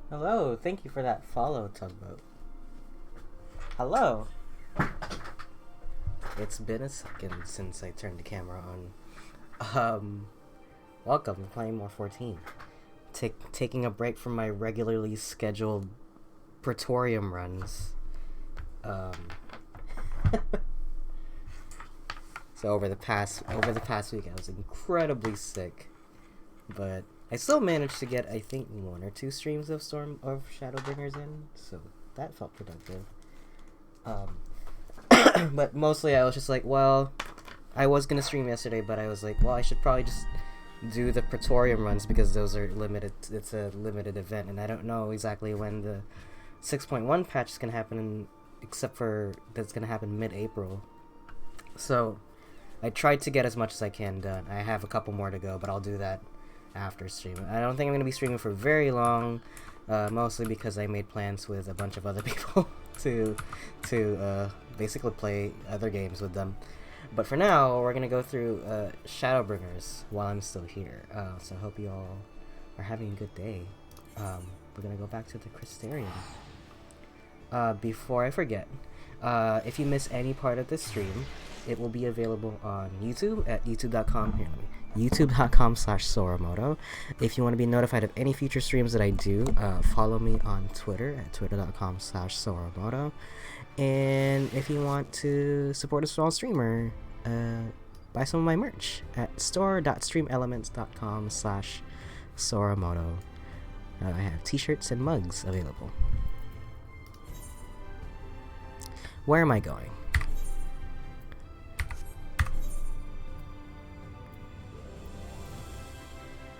Hello, thank you for that follow, Tugboat. Hello! It's been a second since I turned the camera on. Welcome to Playing More 14. Taking a break from my regularly scheduled Praetorium runs. So over the past week I was incredibly sick. But I still managed to get, I think, 1 or 2 streams of Shadowbringers in, so that felt productive. But mostly I was just like, well, I was gonna stream yesterday, but I was like, well, I should probably just do the Praetorium runs because those are limited. It's a limited event, and I don't know exactly when the 6.1 patch is gonna happen, except for that's gonna happen mid-April. So I tried to get as much as I can done. I have a couple more to go, but I'll do that after streaming. I don't think I'm going to be streaming for very long, mostly because I made plans with a bunch of other people to basically play other games with them. But for now, we're going to go through Shadowbringers while I'm still here. So I hope you all are having a good day. We're going to go back to the Crystarium. Before I forget, if you miss any part of this stream, it will be available on YouTube at youtube.com/Soramoto. If you want to be notified of any future streams that I do, follow me on Twitter at twitter.com/Soramoto. And if you want to support a small streamer, buy some of my merch at store.streamelements.com/Soramoto. I have t-shirts and mugs available. Where am I going?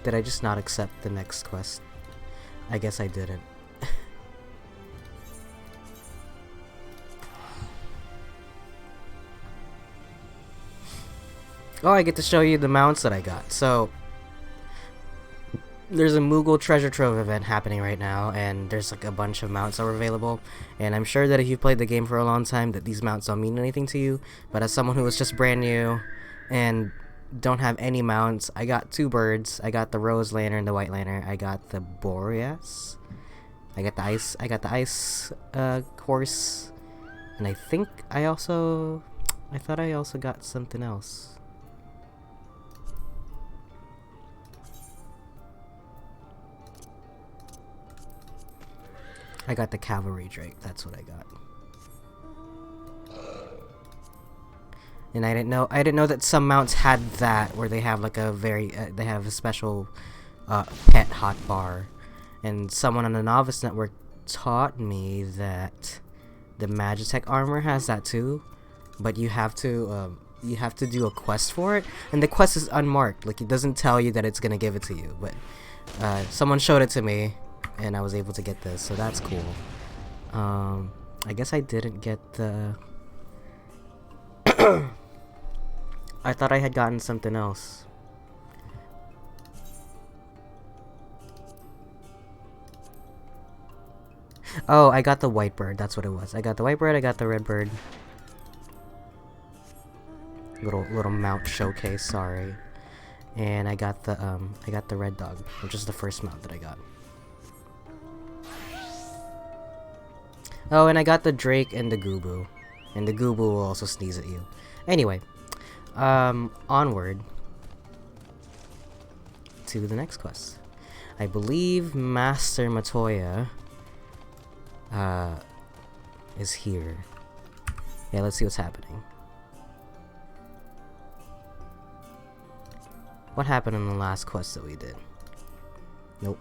Did I just not accept the next quest? I guess I didn't. Oh, I get to show you the mounts that I got. So, there's a Moogle Treasure Trove event happening right now, and there's like a bunch of mounts that are available. And I'm sure that if you've played the game for a long time, that these mounts don't mean anything to you. But as someone who was just brand new and don't have any mounts, I got 2 birds. I got the Rose Lantern, the White Lantern. I got the Boreas. I got the ice horse. And I think I thought I also got something else. I got the Cavalry Drake. That's what I got. And I didn't know that some mounts had that, where they have like they have a special pet hotbar. And someone on the Novice Network taught me that the Magitek Armor has that too, but you have to do a quest for it, and the quest is unmarked. Like, it doesn't tell you that it's gonna give it to you, but someone showed it to me, and I was able to get this, so that's cool. I guess I didn't get the... I thought I had gotten something else. Oh, I got the white bird, that's what it was. I got the white bird, I got the red bird. Little mount showcase, sorry. And I got the red dog, which is the first mount that I got. Oh, and I got the Drake and the Gubu. And the Gubu will also sneeze at you. Anyway, onward to the next quest. I believe Master Matoya is here. Yeah, let's see what's happening. What happened in the last quest that we did? Nope.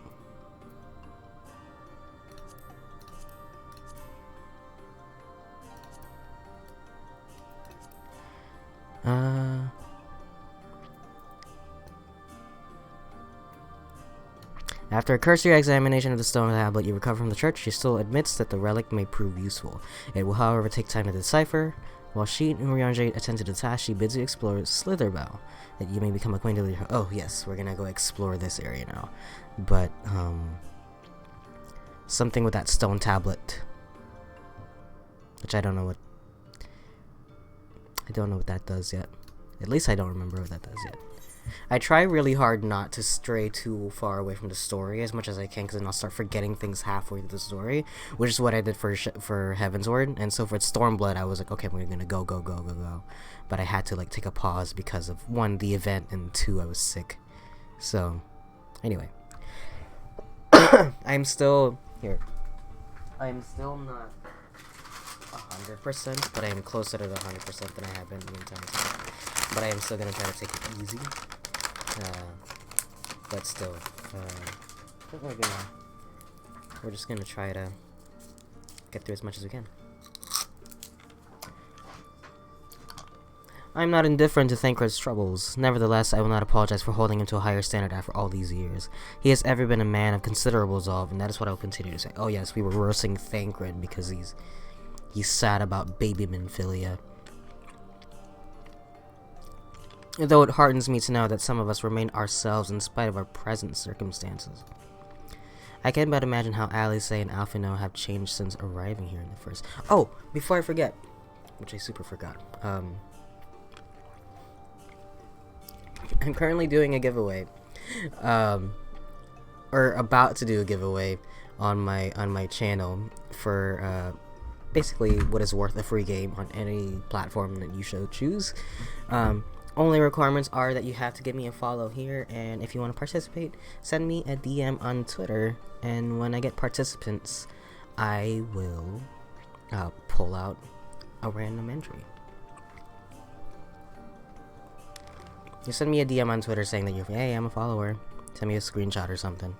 After a cursory examination of the stone tablet you recover from the church, she still admits that the relic may prove useful. It will, however, take time to decipher. While she and Urianjay attend to the task, she bids you explore Slitherbough, that you may become acquainted with her. Oh, yes, we're gonna go explore this area now. But, something with that stone tablet. Which I don't know what that does yet. At least I don't remember what that does yet. I try really hard not to stray too far away from the story as much as I can, because then I'll start forgetting things halfway through the story, which is what I did for Heaven's Ward. And so for Stormblood, I was like, okay, we're gonna go, but I had to like take a pause because of 1, the event, and 2, I was sick. So anyway, I'm still not 100%, but I am closer to the 100% than I have been the entire time. But I am still gonna try to take it easy. But still, I think we're just gonna try to get through as much as we can. I'm not indifferent to Thancred's troubles. Nevertheless, I will not apologize for holding him to a higher standard after all these years. He has ever been a man of considerable resolve, and that is what I will continue to say. Oh yes, we were roasting Thancred because he's sad about baby Minfilia. Though it heartens me to know that some of us remain ourselves in spite of our present circumstances. I can but imagine how Alice and Alphino have changed since arriving here in the first. Oh, before I forget, which I super forgot. I'm currently doing a giveaway, or about to do a giveaway on my channel for basically what is worth a free game on any platform that you should choose. Only requirements are that you have to give me a follow here, and if you want to participate, send me a DM on Twitter, and when I get participants, I will pull out a random entry. You send me a DM on Twitter saying that you're, hey, I'm a follower. Send me a screenshot or something.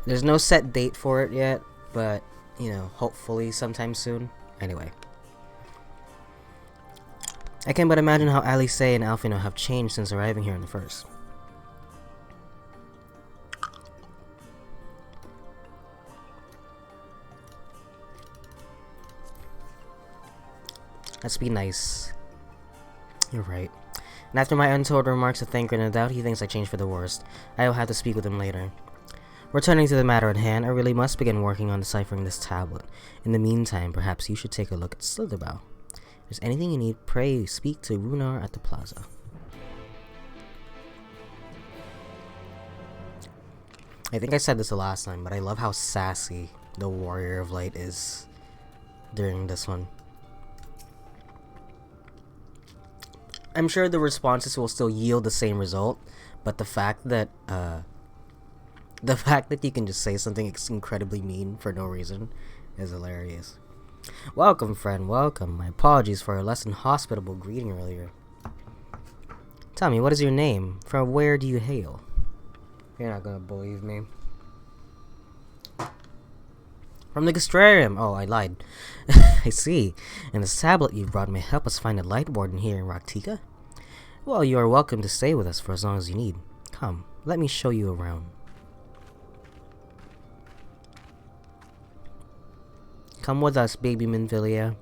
There's no set date for it yet, but, you know, hopefully sometime soon. Anyway. I can but imagine how Alice and Alphino have changed since arriving here in the first. Let's be nice. You're right. And after my untold remarks of Thancred, no doubt he thinks I changed for the worst. I will have to speak with him later. Returning to the matter at hand, I really must begin working on deciphering this tablet. In the meantime, perhaps you should take a look at Slitherbow. If there's anything you need, pray speak to Runar at the plaza. I think I said this the last time, but I love how sassy the Warrior of Light is during this one. I'm sure the responses will still yield the same result, but the fact that you can just say something incredibly mean for no reason is hilarious. Welcome, friend, welcome. My apologies for a less than hospitable greeting earlier. Tell me, what is your name? From where do you hail? You're not gonna believe me. From the Castrarium. Oh, I lied. I see. And this tablet you've brought may help us find a light warden here in Raktika? Well, you are welcome to stay with us for as long as you need. Come, let me show you around. Come with us, baby Minfilia.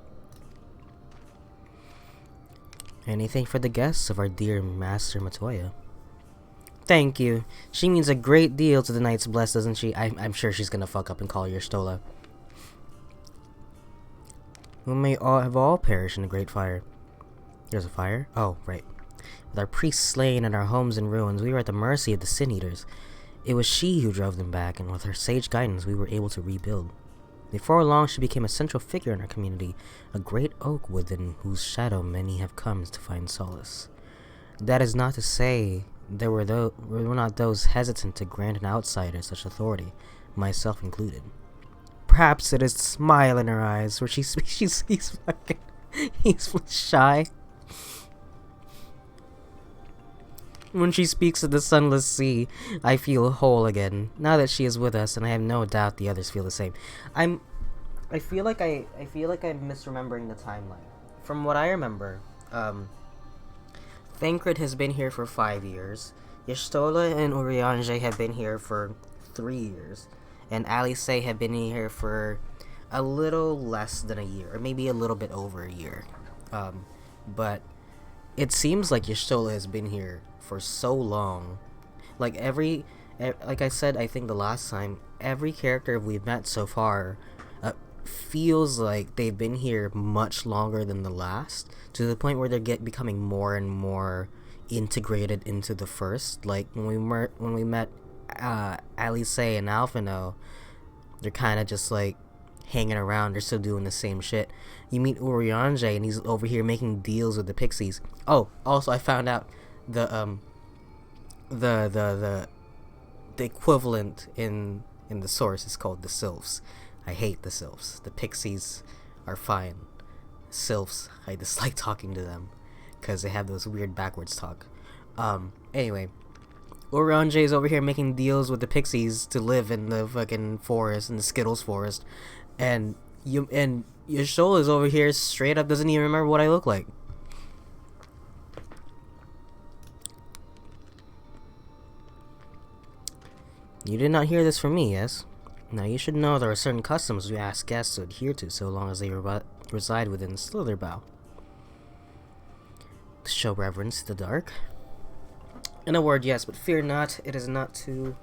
Anything for the guests of our dear Master Matoya? Thank you. She means a great deal to the Knights Blessed, doesn't she? I'm sure she's gonna fuck up and call you Stola. We may all perish in the great fire. There's a fire? Oh, right. With our priests slain and our homes in ruins, we were at the mercy of the Sin Eaters. It was she who drove them back, and with her sage guidance, we were able to rebuild. Before long, she became a central figure in our community, a great oak within whose shadow many have come to find solace. That is not to say there were not those hesitant to grant an outsider such authority, myself included. Perhaps it is the smile in her eyes, where he's shy. When she speaks of the sunless sea, I feel whole again. Now that she is with us, and I have no doubt the others feel the same. I feel like I'm misremembering the timeline. From what I remember, Thancred has been here for 5 years. Y'shtola and Urianger have been here for 3 years. And Alice have been here for a little less than a year, or maybe a little bit over a year. But it seems like Y'shtola has been here for so long. Like like I said, I think the last time, every character we've met so far feels like they've been here much longer than the last, to the point where they're becoming more and more integrated into the first. Like when we met Alice and Alphino, they're kind of just like hanging around. They're still doing the same shit. You meet Urianger and he's over here making deals with the pixies. Oh, also I found out the equivalent in the source is called the sylphs. I hate the sylphs. The pixies are fine. Sylphs, I dislike talking to them because they have those weird backwards talk. Anyway, Urianger is over here making deals with the pixies to live in the fucking forest, in the Skittles forest, and Yashol is over here straight up doesn't even remember what I look like. You did not hear this from me, yes? Now you should know there are certain customs we ask guests to adhere to so long as they reside within Slitherbow. To show reverence to the dark. In a word, yes, but fear not, it is not too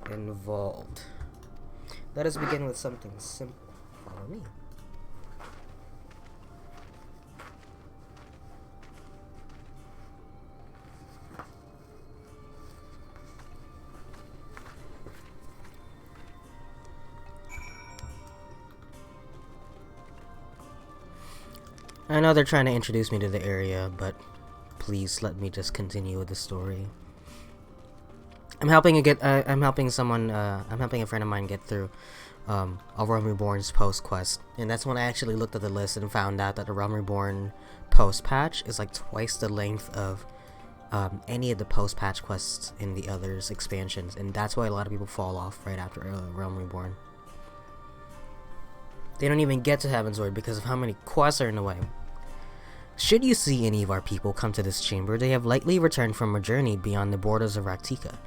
involved. Let us begin with something simple. Follow me. I know they're trying to introduce me to the area, but please let me just continue with the story. I'm helping a friend of mine get through A Realm Reborn's post quest, and that's when I actually looked at the list and found out that the Realm Reborn post patch is like twice the length of any of the post patch quests in the others expansions, and that's why a lot of people fall off right after Realm Reborn. They don't even get to Heavensward because of how many quests are in the way. Should you see any of our people come to this chamber, they have likely returned from a journey beyond the borders of Raktika.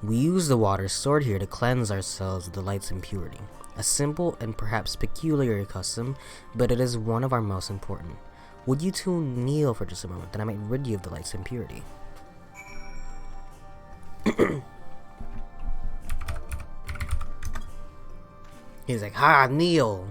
We use the water stored here to cleanse ourselves of the light's impurity. A simple and perhaps peculiar custom, but it is one of our most important. Would you two kneel for just a moment, that I might rid you of the light's impurity? He's like, ha, kneel!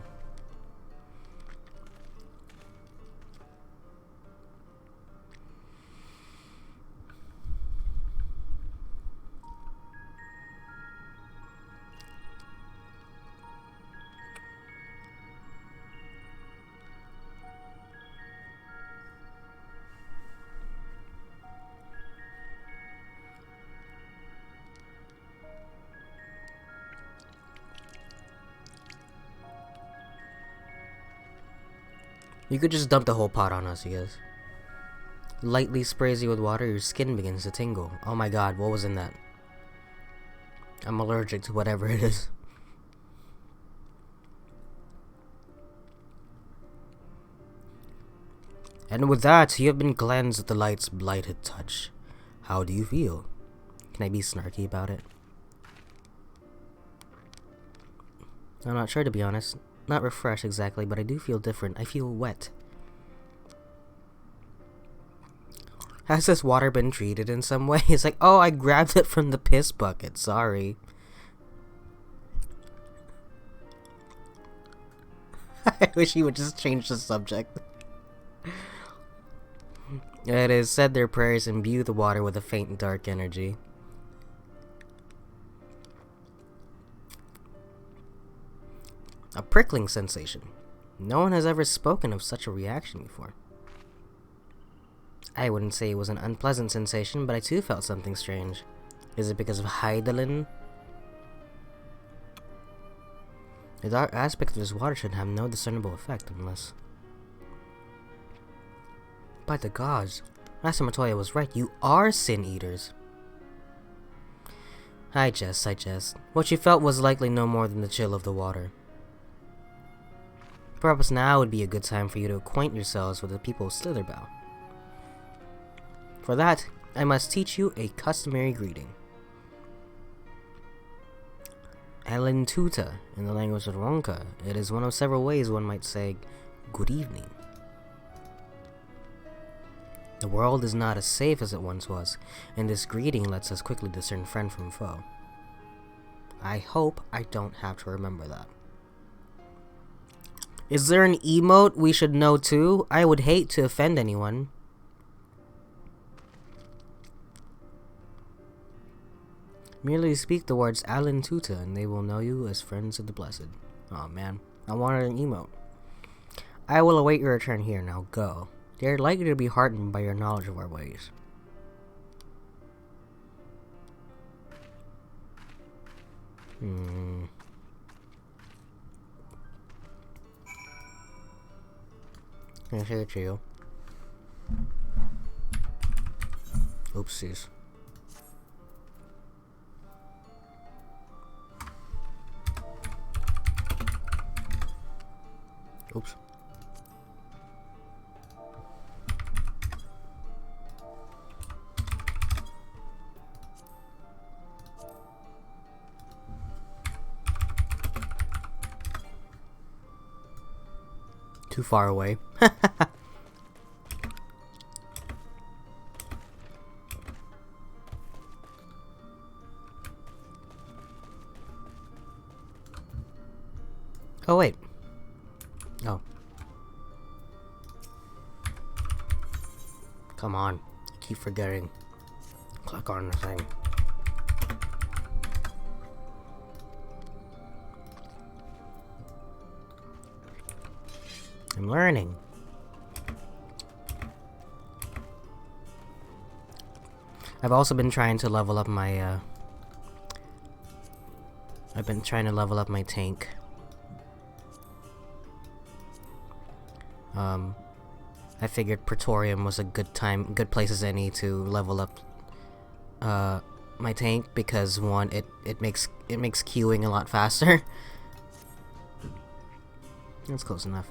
You could just dump the whole pot on us, you guys. Lightly sprays you with water, your skin begins to tingle. Oh my god, what was in that? I'm allergic to whatever it is. And with that, you have been cleansed with the light's blighted touch. How do you feel? Can I be snarky about it? I'm not sure, to be honest. Not refreshed exactly, but I do feel different. I feel wet. Has this water been treated in some way? It's like, oh, I grabbed it from the piss bucket. Sorry. I wish he would just change the subject. It is said their prayers imbue the water with a faint dark energy. A prickling sensation. No one has ever spoken of such a reaction before. I wouldn't say it was an unpleasant sensation, but I too felt something strange. Is it because of Hydaelyn? The dark aspect of this water should have no discernible effect unless... By the gods, Master Matoya was right. You are sin eaters. I jest. What you felt was likely no more than the chill of the water. Perhaps now would be a good time for you to acquaint yourselves with the people of Slitherbow. For that, I must teach you a customary greeting. Elentuta, in the language of Ronka, it is one of several ways one might say, good evening. The world is not as safe as it once was, and this greeting lets us quickly discern friend from foe. I hope I don't have to remember that. Is there an emote we should know too? I would hate to offend anyone. Merely speak the words Alan Tuta and they will know you as friends of the blessed. Oh man, I wanted an emote. I will await your return here, now go. They are likely to be heartened by your knowledge of our ways. Can I say it to you? Oopsies. Oops. Too far away. Oh wait. Oh. Come on. I keep forgetting. Click on the thing. I'm learning. I've also been trying to level up my, I've been trying to level up my tank. I figured Praetorium was a good place as any to level up, my tank, because one, it makes queuing a lot faster. That's close enough.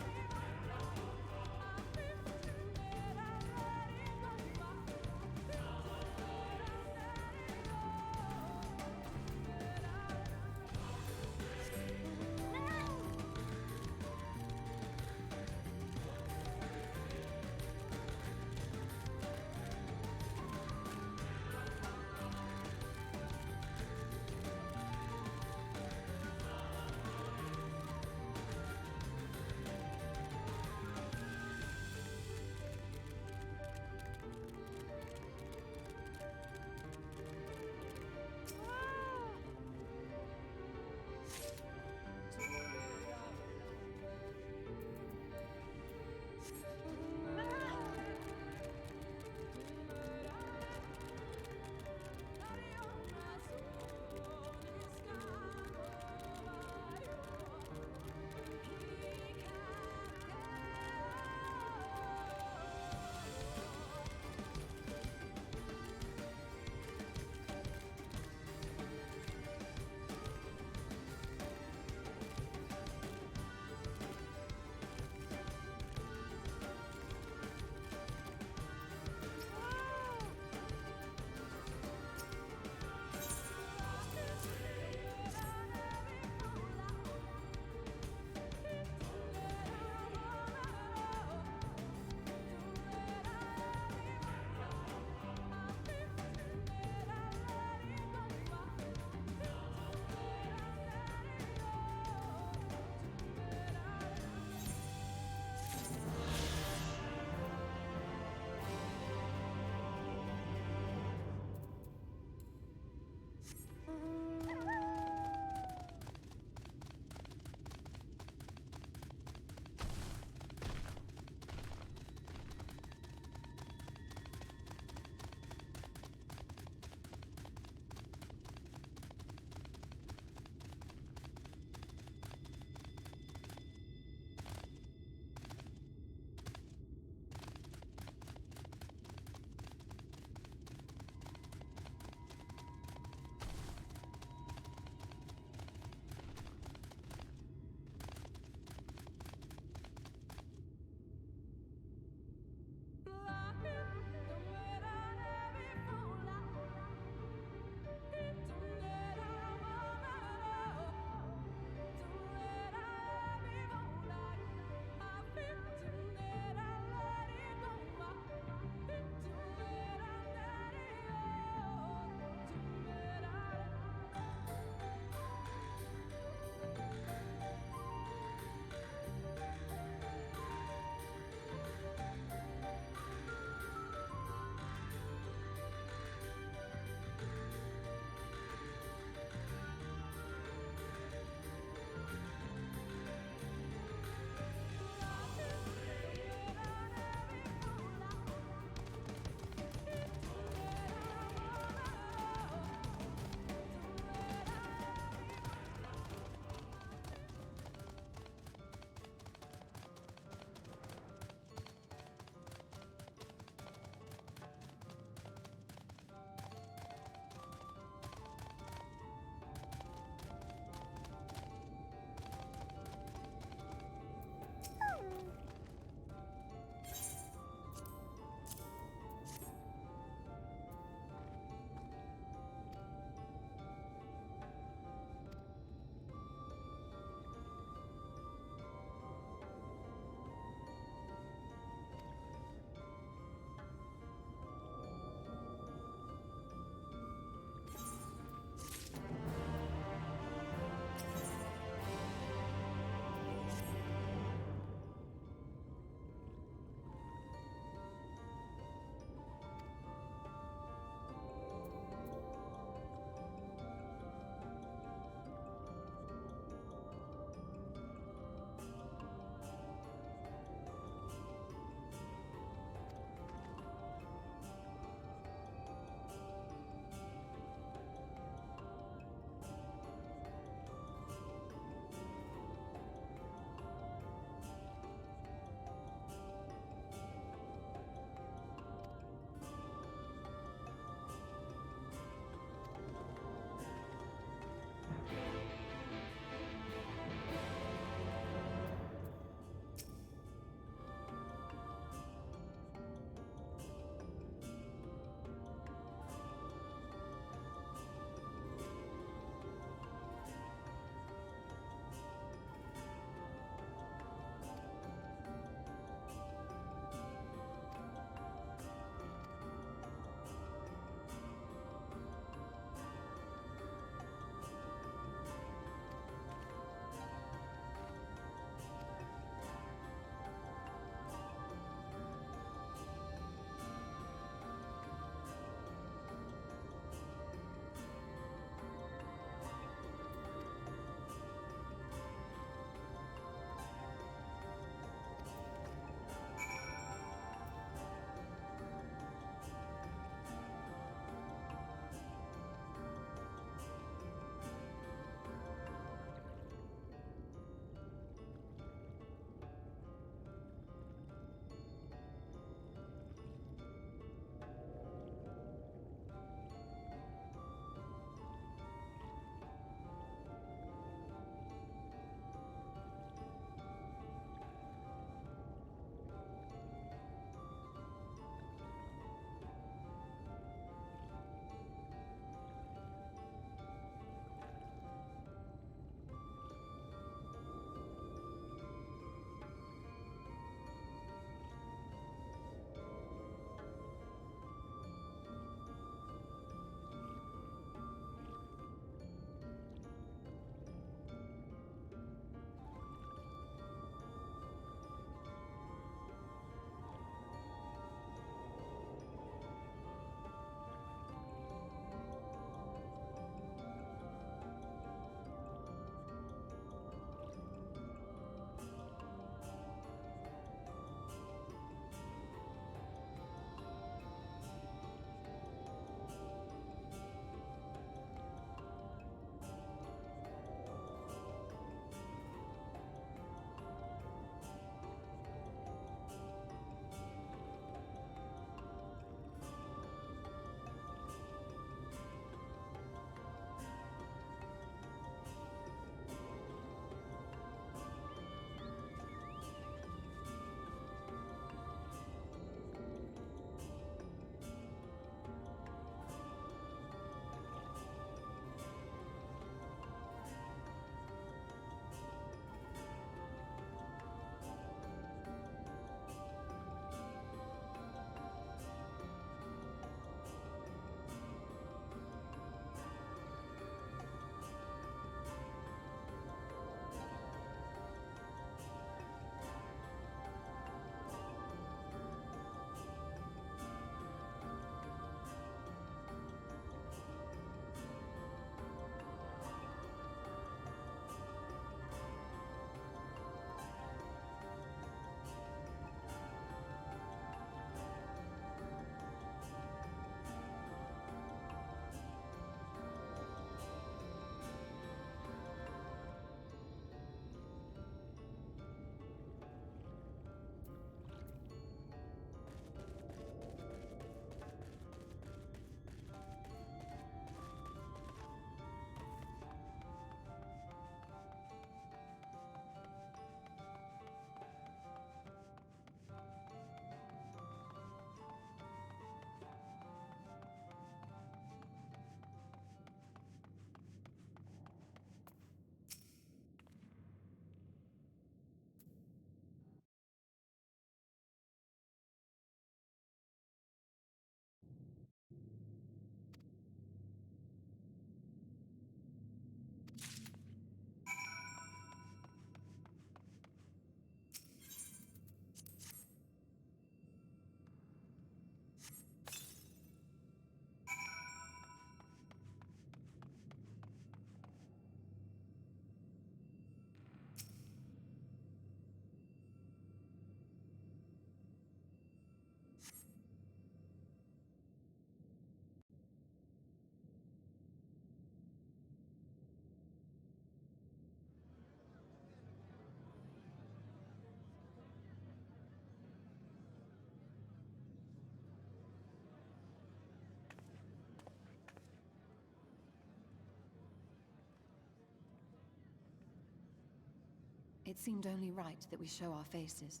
It seemed only right that we show our faces.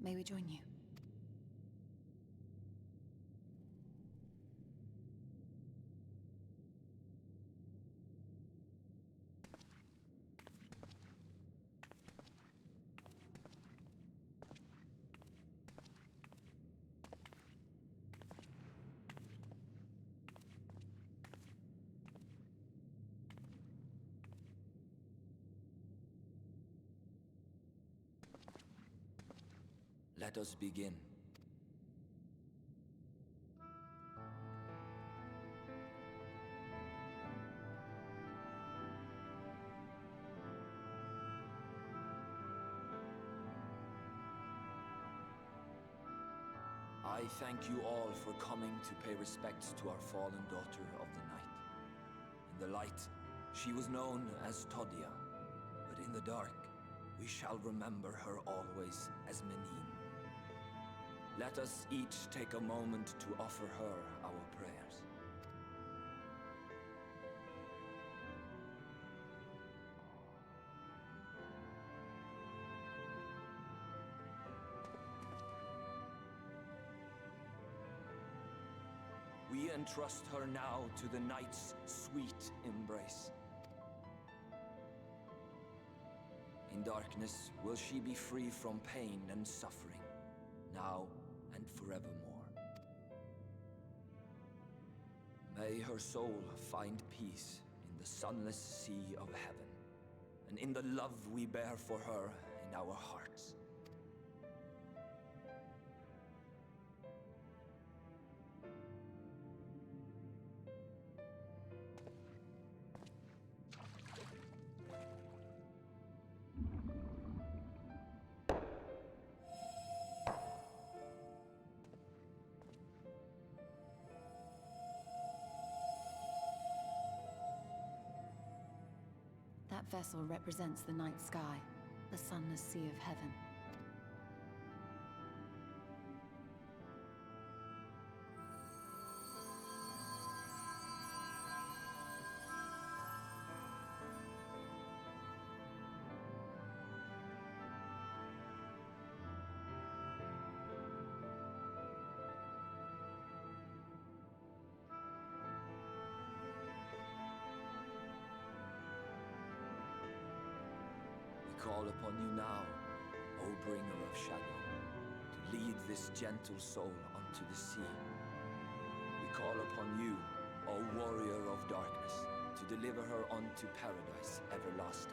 May we join you? Let us begin. I thank you all for coming to pay respects to our fallen daughter of the night. In the light, she was known as Todia, but in the dark, we shall remember her always as Menine. Let us each take a moment to offer her our prayers. We entrust her now to the night's sweet embrace. In darkness will she be free from pain and suffering, now and forevermore. May her soul find peace in the sunless sea of heaven, and in the love we bear for her in our hearts. That vessel represents the night sky, the sunless sea of heaven. Call upon you now, O bringer of shadow, to lead this gentle soul unto the sea. We call upon you, O warrior of darkness, to deliver her unto paradise everlasting.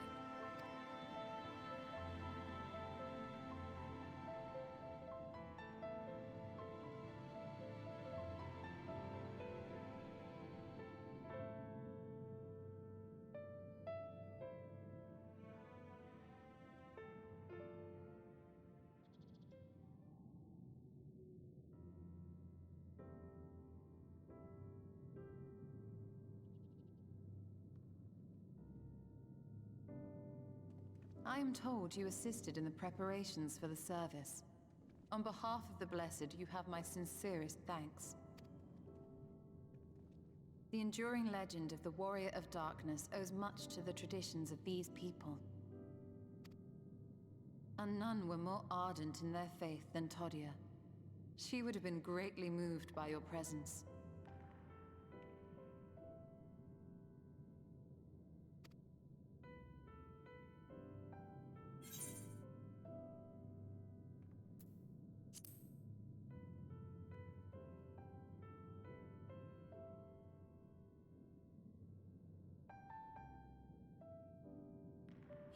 I am told you assisted in the preparations for the service. On behalf of the Blessed, you have my sincerest thanks. The enduring legend of the Warrior of Darkness owes much to the traditions of these people. And none were more ardent in their faith than Todia. She would have been greatly moved by your presence.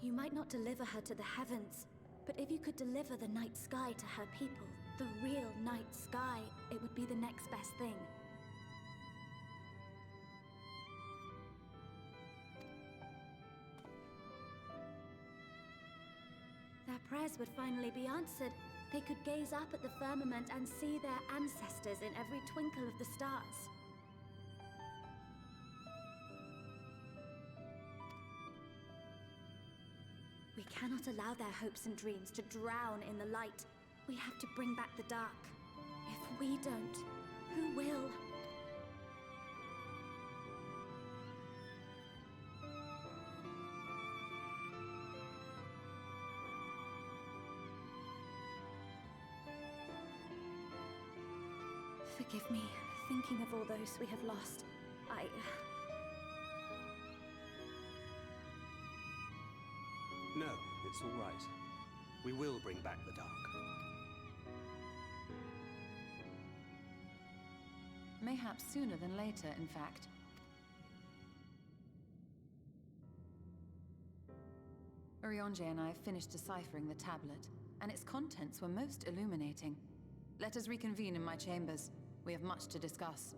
You might not deliver her to the heavens, but if you could deliver the night sky to her people, the real night sky, it would be the next best thing. Their prayers would finally be answered. They could gaze up at the firmament and see their ancestors in every twinkle of the stars. We cannot allow their hopes and dreams to drown in the light. We have to bring back the dark. If we don't, who will? Forgive me, thinking of all those we have lost. No, it's all right. We will bring back the dark. Mayhaps sooner than later, in fact. Orionje and I have finished deciphering the tablet, and its contents were most illuminating. Let us reconvene in my chambers. We have much to discuss.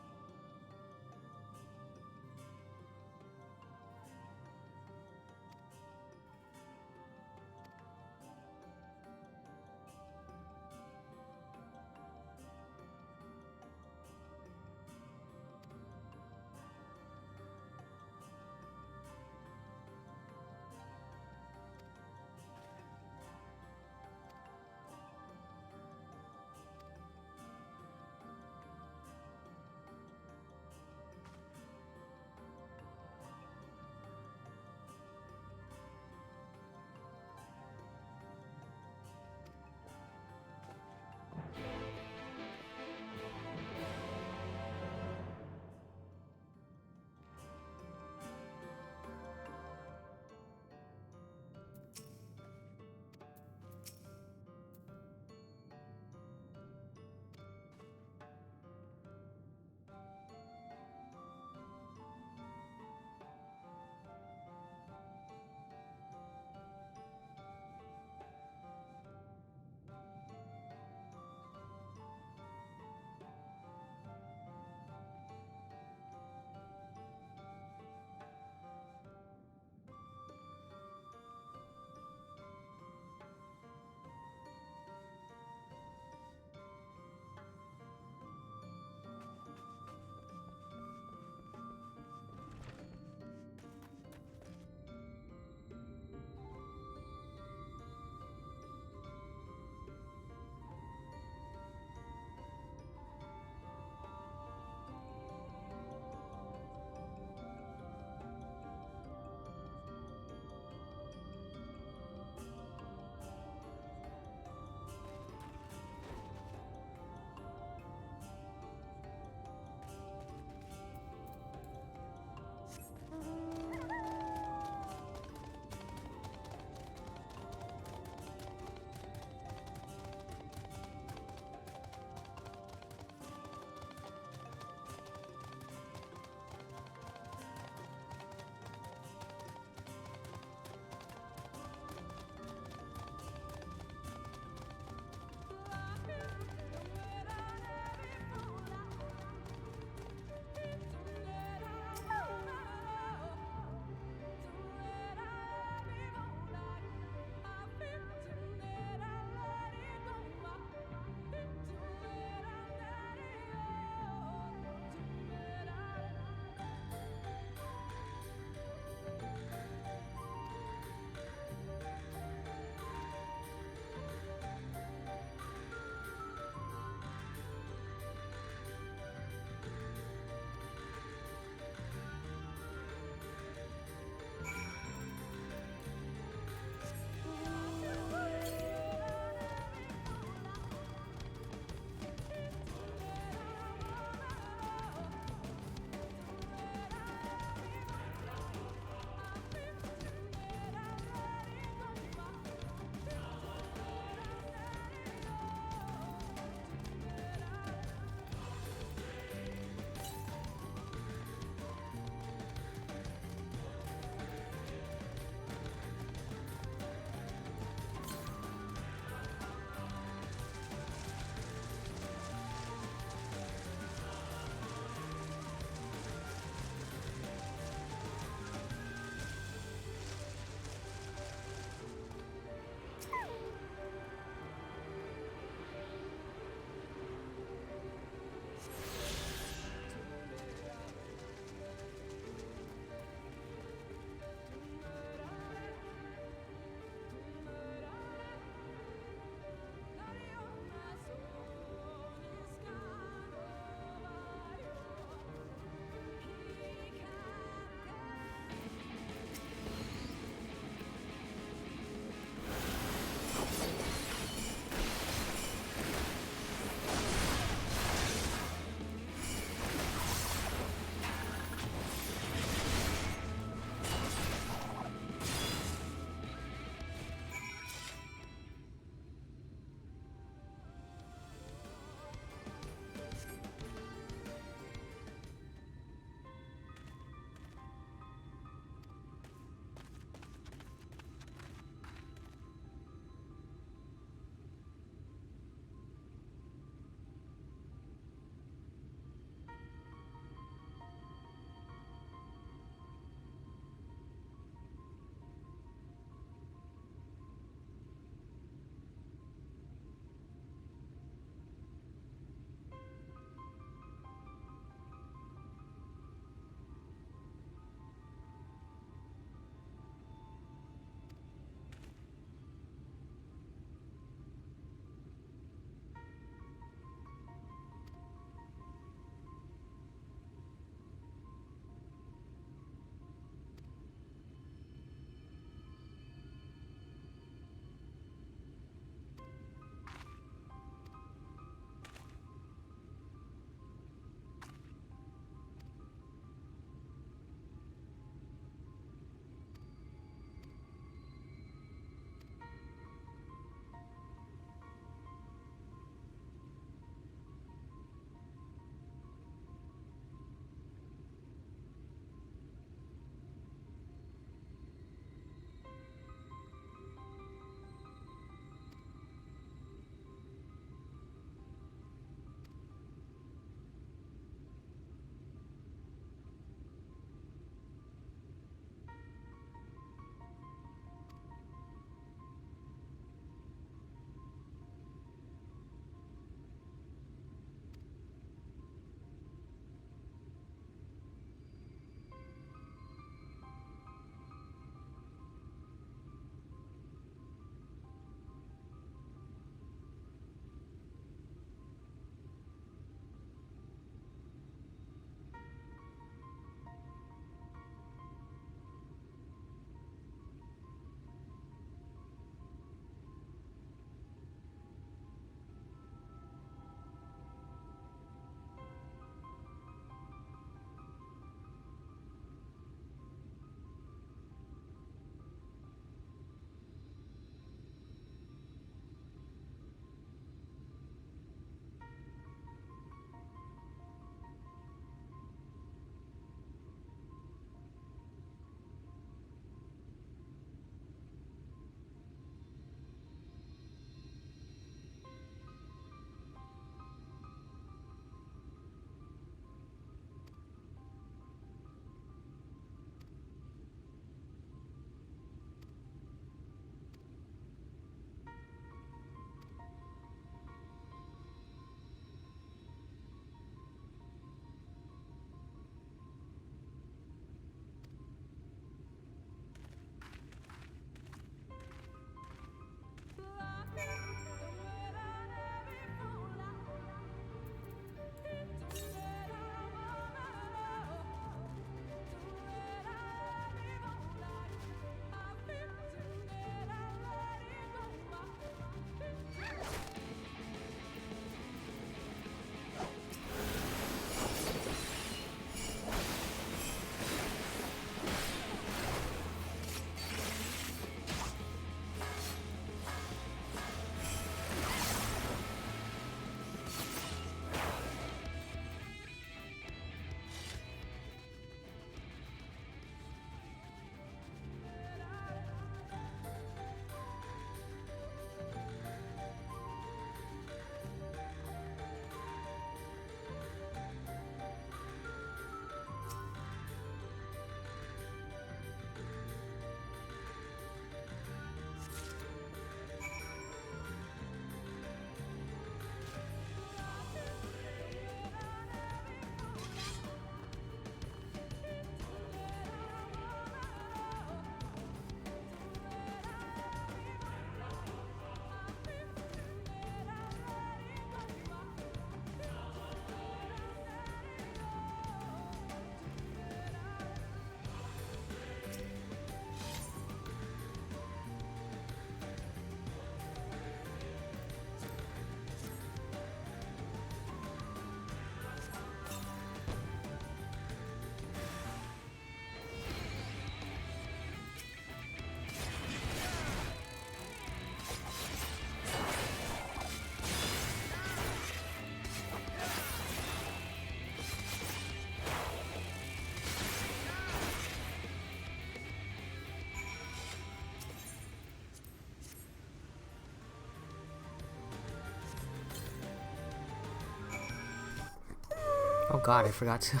Oh god, I forgot to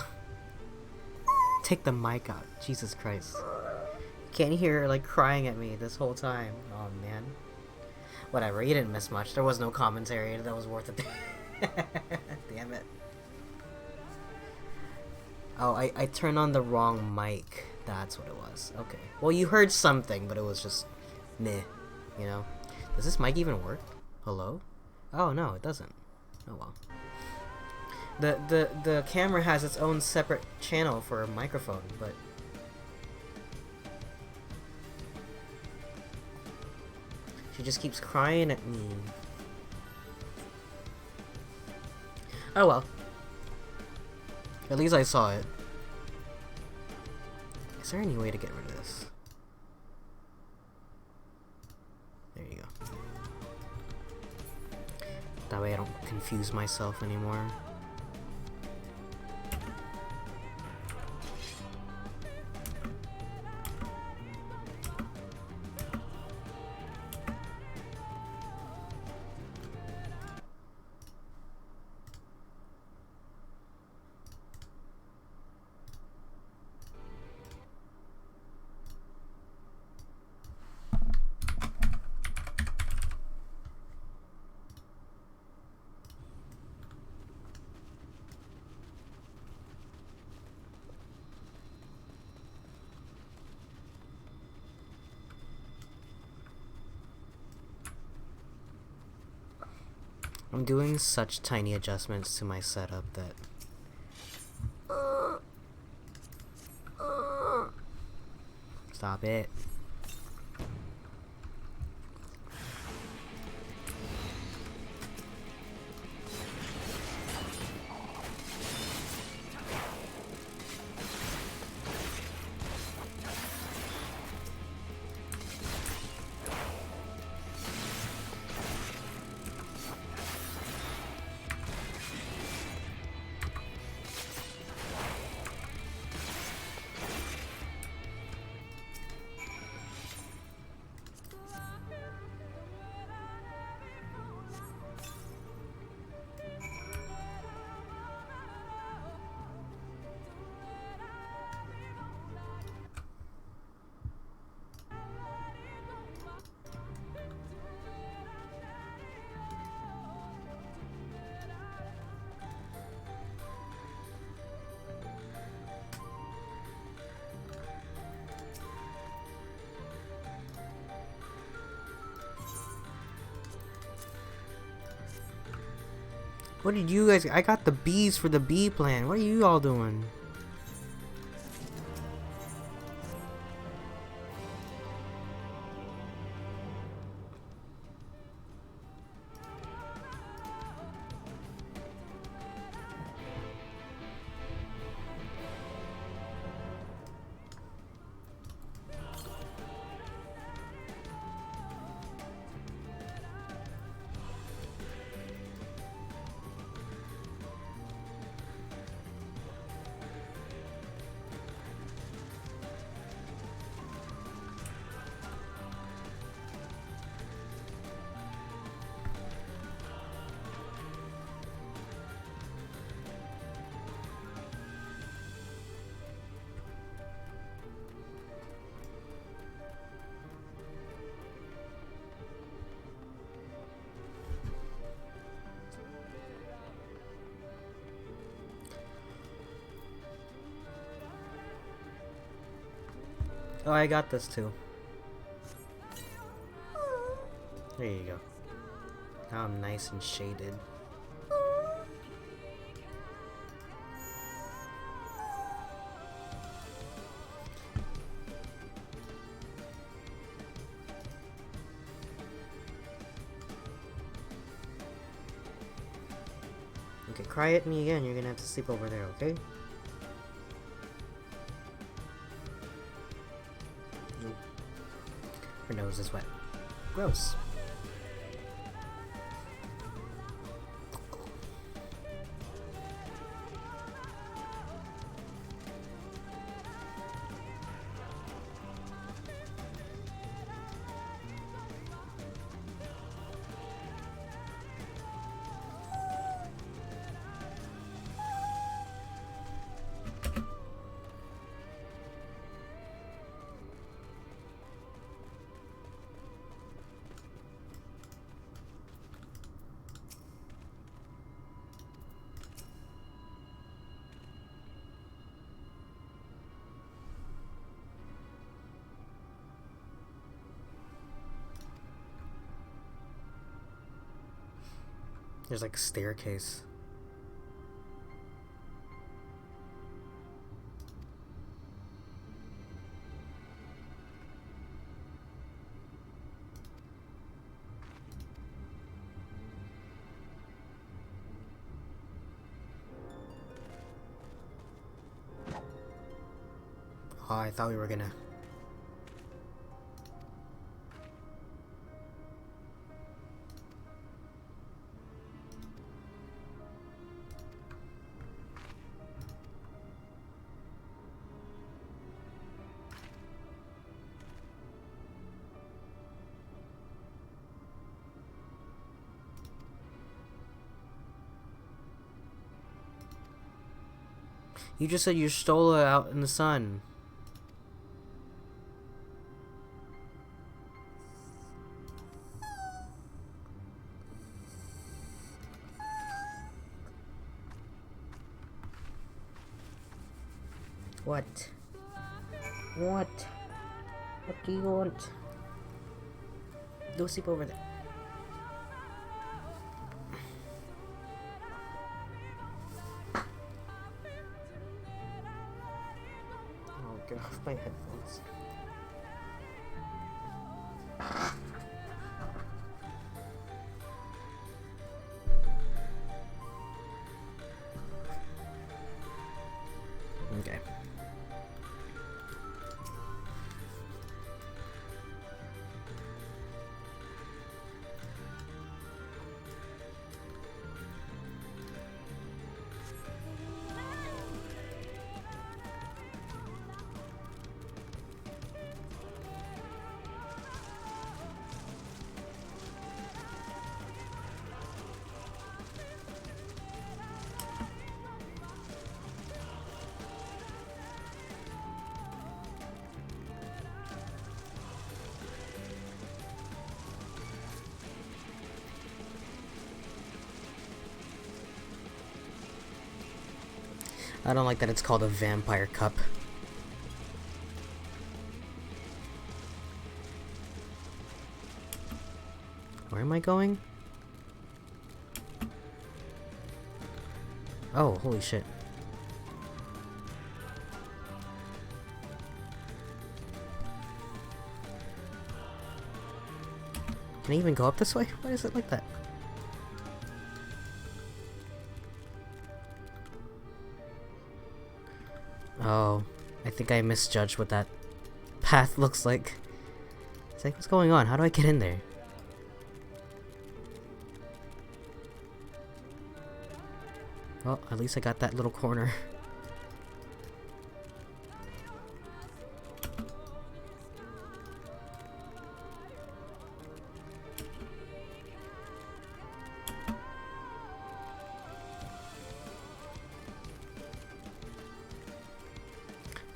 take the mic out. Jesus Christ. Can't hear her like crying at me this whole time. Oh man. Whatever, you didn't miss much. There was no commentary that was worth it. Damn it. Oh, I turned on the wrong mic. That's what it was. Okay. Well, you heard something, but it was just meh. You know? Does this mic even work? Hello? Oh no, it doesn't. Oh well. The camera has its own separate channel for a microphone, but she just keeps crying at me. Oh well. At least I saw it. Is there any way to get rid of this? There you go. That way I don't confuse myself anymore. I'm doing such tiny adjustments to my setup that stop it. What did you guys... I got the bees for the bee plan. What are you all doing? Oh, I got this too. There you go. Now I'm nice and shaded. Okay, cry at me again, you're gonna have to sleep over there, okay? Nope. Her nose is wet. Gross. There's like a staircase. Oh, I thought we were gonna... You just said you stole it out in the sun. What? What? What do you want? Go sleep over there. Oh, get off my headphones. Okay. I don't like that it's called a vampire cup. Where am I going? Oh, holy shit. Can I even go up this way? Why is it like that? Oh, I think I misjudged what that path looks like. It's like, what's going on? How do I get in there? Well, at least I got that little corner.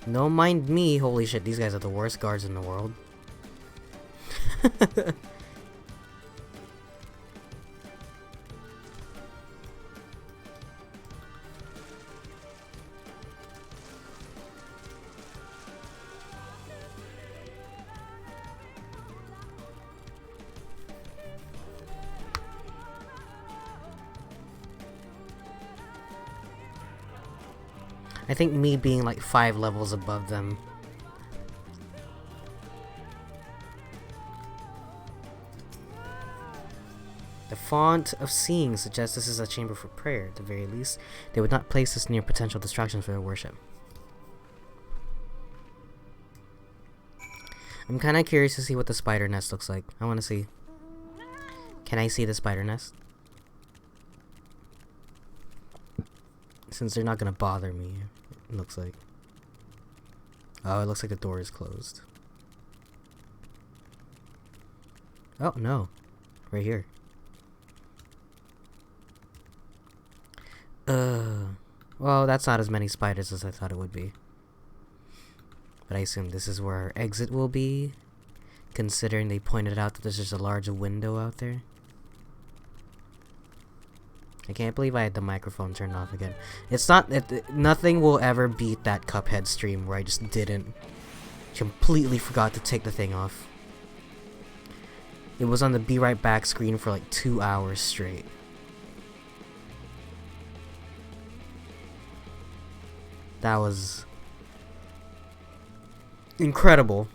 No mind me. Holy shit, these guys are the worst guards in the world. I think me being like 5 levels above them. The font of seeing suggests this is a chamber for prayer. At the very least, they would not place this near potential distractions for their worship. I'm kind of curious to see what the spider nest looks like. I want to see. Can I see the spider nest? Since they're not gonna bother me, it looks like. Oh, it looks like the door is closed. Oh, no. Right here. Well, that's not as many spiders as I thought it would be. But I assume this is where our exit will be, considering they pointed out that there's just a large window out there. I can't believe I had the microphone turned off again. It's not... nothing will ever beat that Cuphead stream where I just completely forgot to take the thing off. It was on the Be Right Back screen for like 2 hours straight. That was incredible.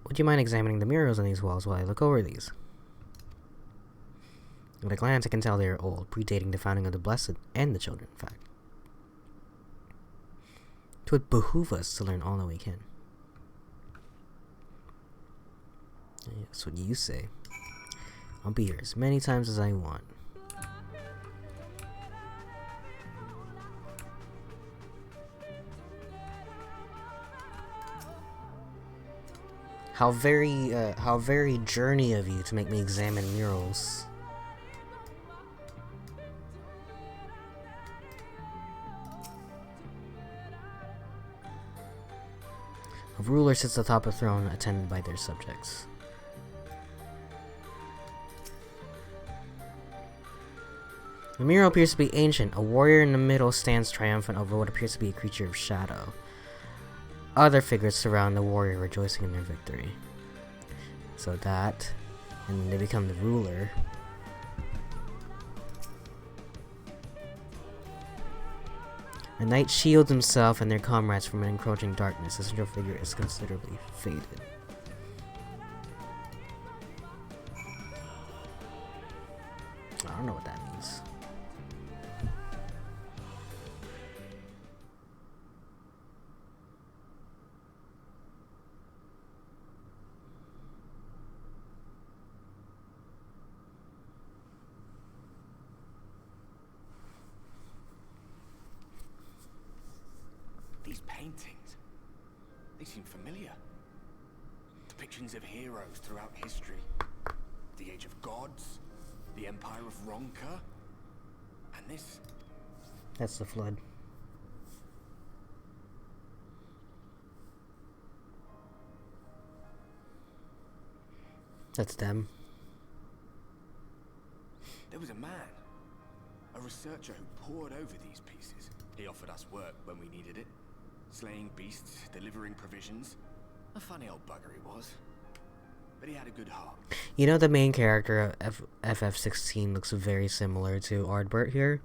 Would you mind examining the murals on these walls while I look over these? At a glance, I can tell they are old, predating the founding of the Blessed and the Children, in fact. It would behoove us to learn all that we can. That's what you say. I'll be here as many times as I want. How very journey of you to make me examine murals. A ruler sits atop a throne attended by their subjects. The mural appears to be ancient. A warrior in the middle stands triumphant over what appears to be a creature of shadow. Other figures surround the warrior, rejoicing in their victory. So that, and they become the ruler. A knight shields himself and their comrades from an encroaching darkness. The central figure is considerably faded. I don't know what that means. These paintings, they seem familiar. Depictions of heroes throughout history. The Age of Gods, the Empire of Ronka, and this. That's the flood. That's them. There was a man, a researcher who pored over these pieces. He offered us work when we needed it. Slaying beasts, delivering provisions. A funny old bugger he was. But he had a good heart. You know, the main character of FF16 looks very similar to Ardbert here.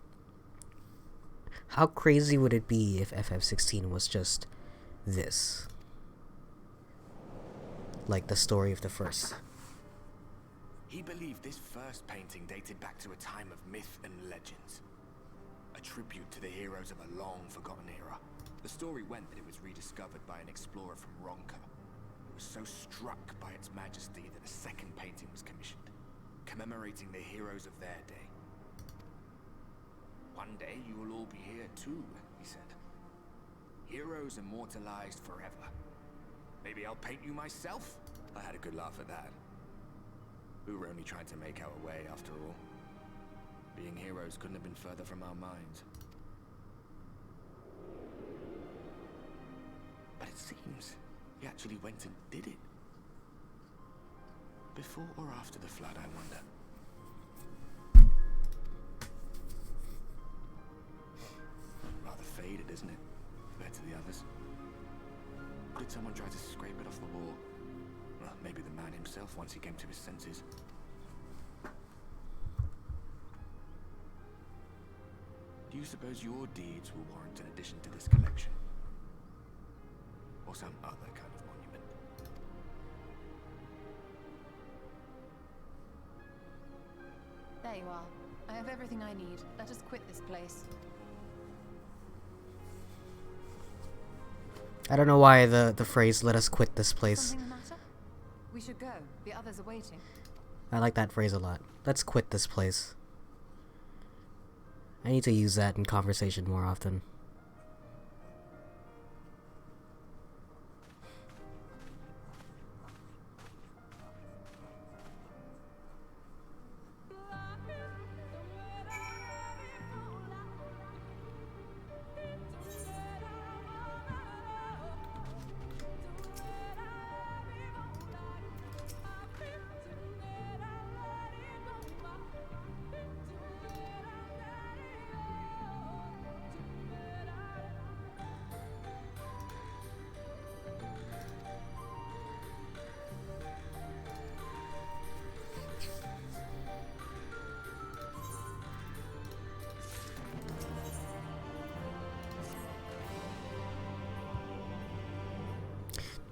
How crazy would it be if FF16 was just this? Like the story of the first. He believed this first painting dated back to a time of myth and legends. A tribute to the heroes of a long-forgotten era. The story went that it was rediscovered by an explorer from Ronka, who was so struck by its majesty that a second painting was commissioned, commemorating the heroes of their day. One day you will all be here too, he said. Heroes immortalized forever. Maybe I'll paint you myself? I had a good laugh at that. We were only trying to make our way after all. Being heroes couldn't have been further from our minds. But it seems he actually went and did it. Before or after the flood, I wonder. Rather faded, isn't it? Compared to the others. Did someone try to scrape it off the wall? Well, maybe the man himself once he came to his senses. Do you suppose your deeds will warrant an addition to this collection? Or some other kind of monument? There you are. I have everything I need. Let us quit this place. I don't know why the phrase "let us quit this place." Something the matter? We should go. The others are waiting. I like that phrase a lot. Let's quit this place. I need to use that in conversation more often.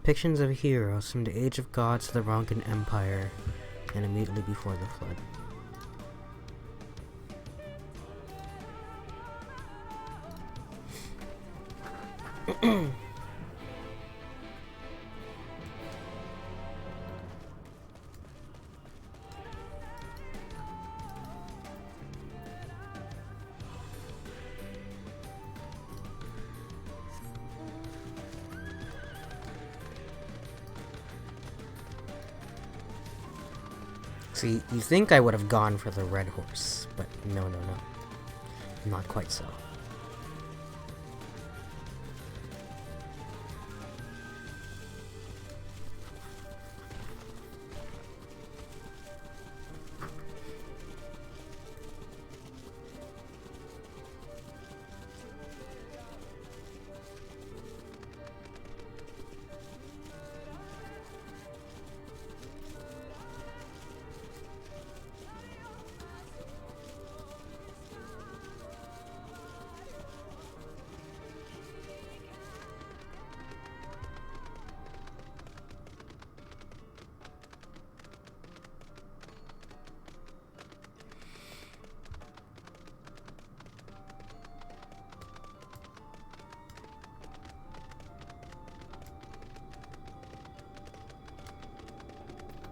Depictions of heroes from the Age of Gods to the Ronkan Empire, and immediately before the flood. See, you think I would have gone for the red horse, but no. Not quite so.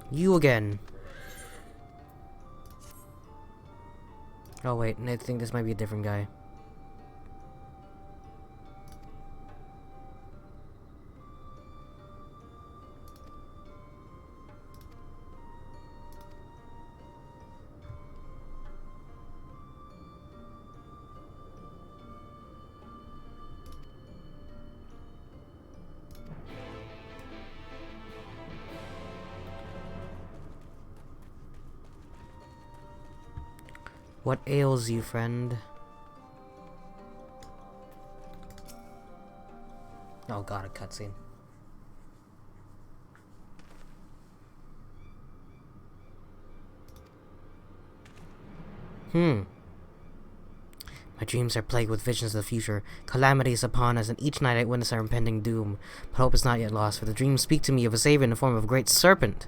You again. Oh wait, I think this might be a different guy. What ails you, friend? Oh god, a cutscene. My dreams are plagued with visions of the future. Calamity is upon us, and each night I witness our impending doom. But hope is not yet lost, for the dreams speak to me of a savior in the form of a great serpent.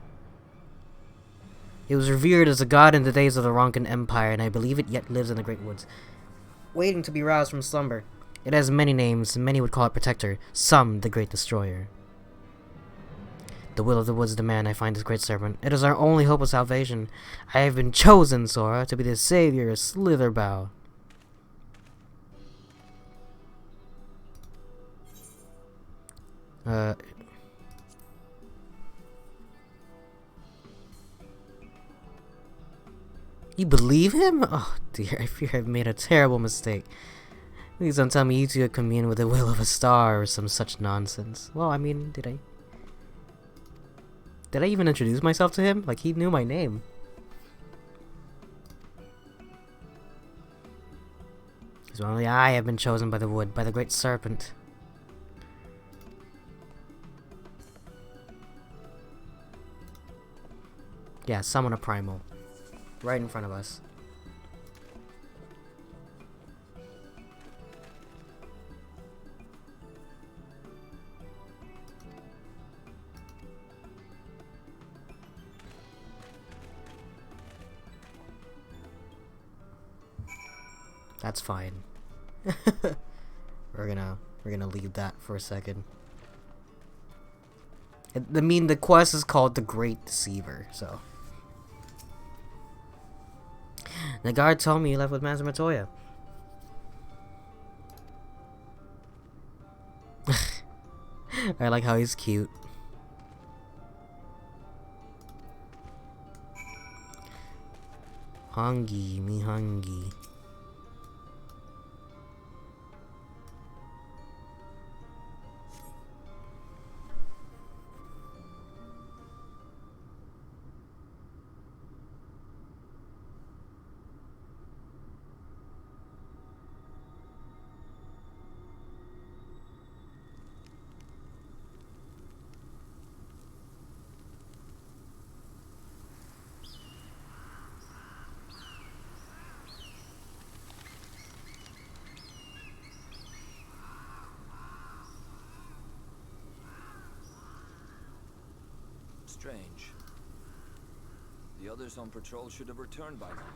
It was revered as a god in the days of the Ronkan Empire, and I believe it yet lives in the great woods, waiting to be roused from slumber. It has many names, and many would call it Protector, some the Great Destroyer. The will of the woods demand I find this great serpent. It is our only hope of salvation. I have been chosen, Sora, to be the savior of Slitherbow. You believe him? Oh dear, I fear I've made a terrible mistake. Please don't tell me you two commune with the will of a star or some such nonsense. Well, I mean, did I even introduce myself to him? Like, he knew my name. So only I have been chosen by the wood, by the great serpent. Yeah, summon a primal. Right in front of us. That's fine. We're gonna leave that for a second. I mean, the quest is called The Great Deceiver, so. The guard told me you left with Master Matoya. I like how he's cute. Hungry, me hungry. Strange. The others on patrol should have returned by now.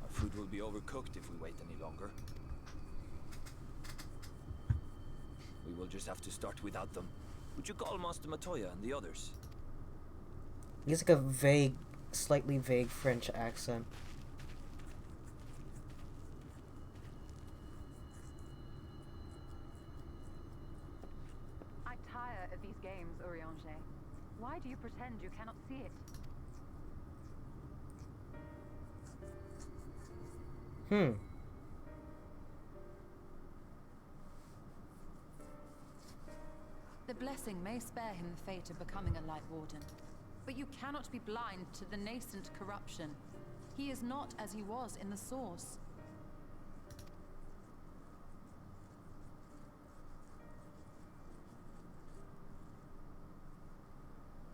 Our food will be overcooked if we wait any longer. We will just have to start without them. Would you call Master Matoya and the others? He's like a vague, slightly vague French accent. I tire of these games, Urianger. Why do you pretend you cannot see it? The blessing may spare him the fate of becoming a Light Warden, but you cannot be blind to the nascent corruption. He is not as he was in the Source.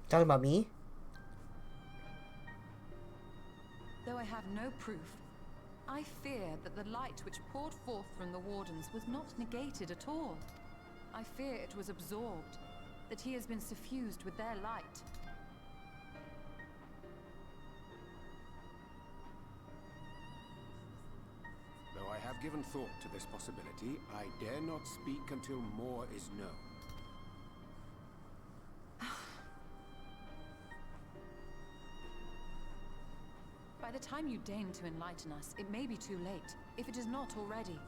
Talking about me? Though I have no proof, I fear that the light which poured forth from the Wardens was not negated at all. I fear it was absorbed, that he has been suffused with their light. Though I have given thought to this possibility, I dare not speak until more is known. By the time you deign to enlighten us, it may be too late, if it is not already.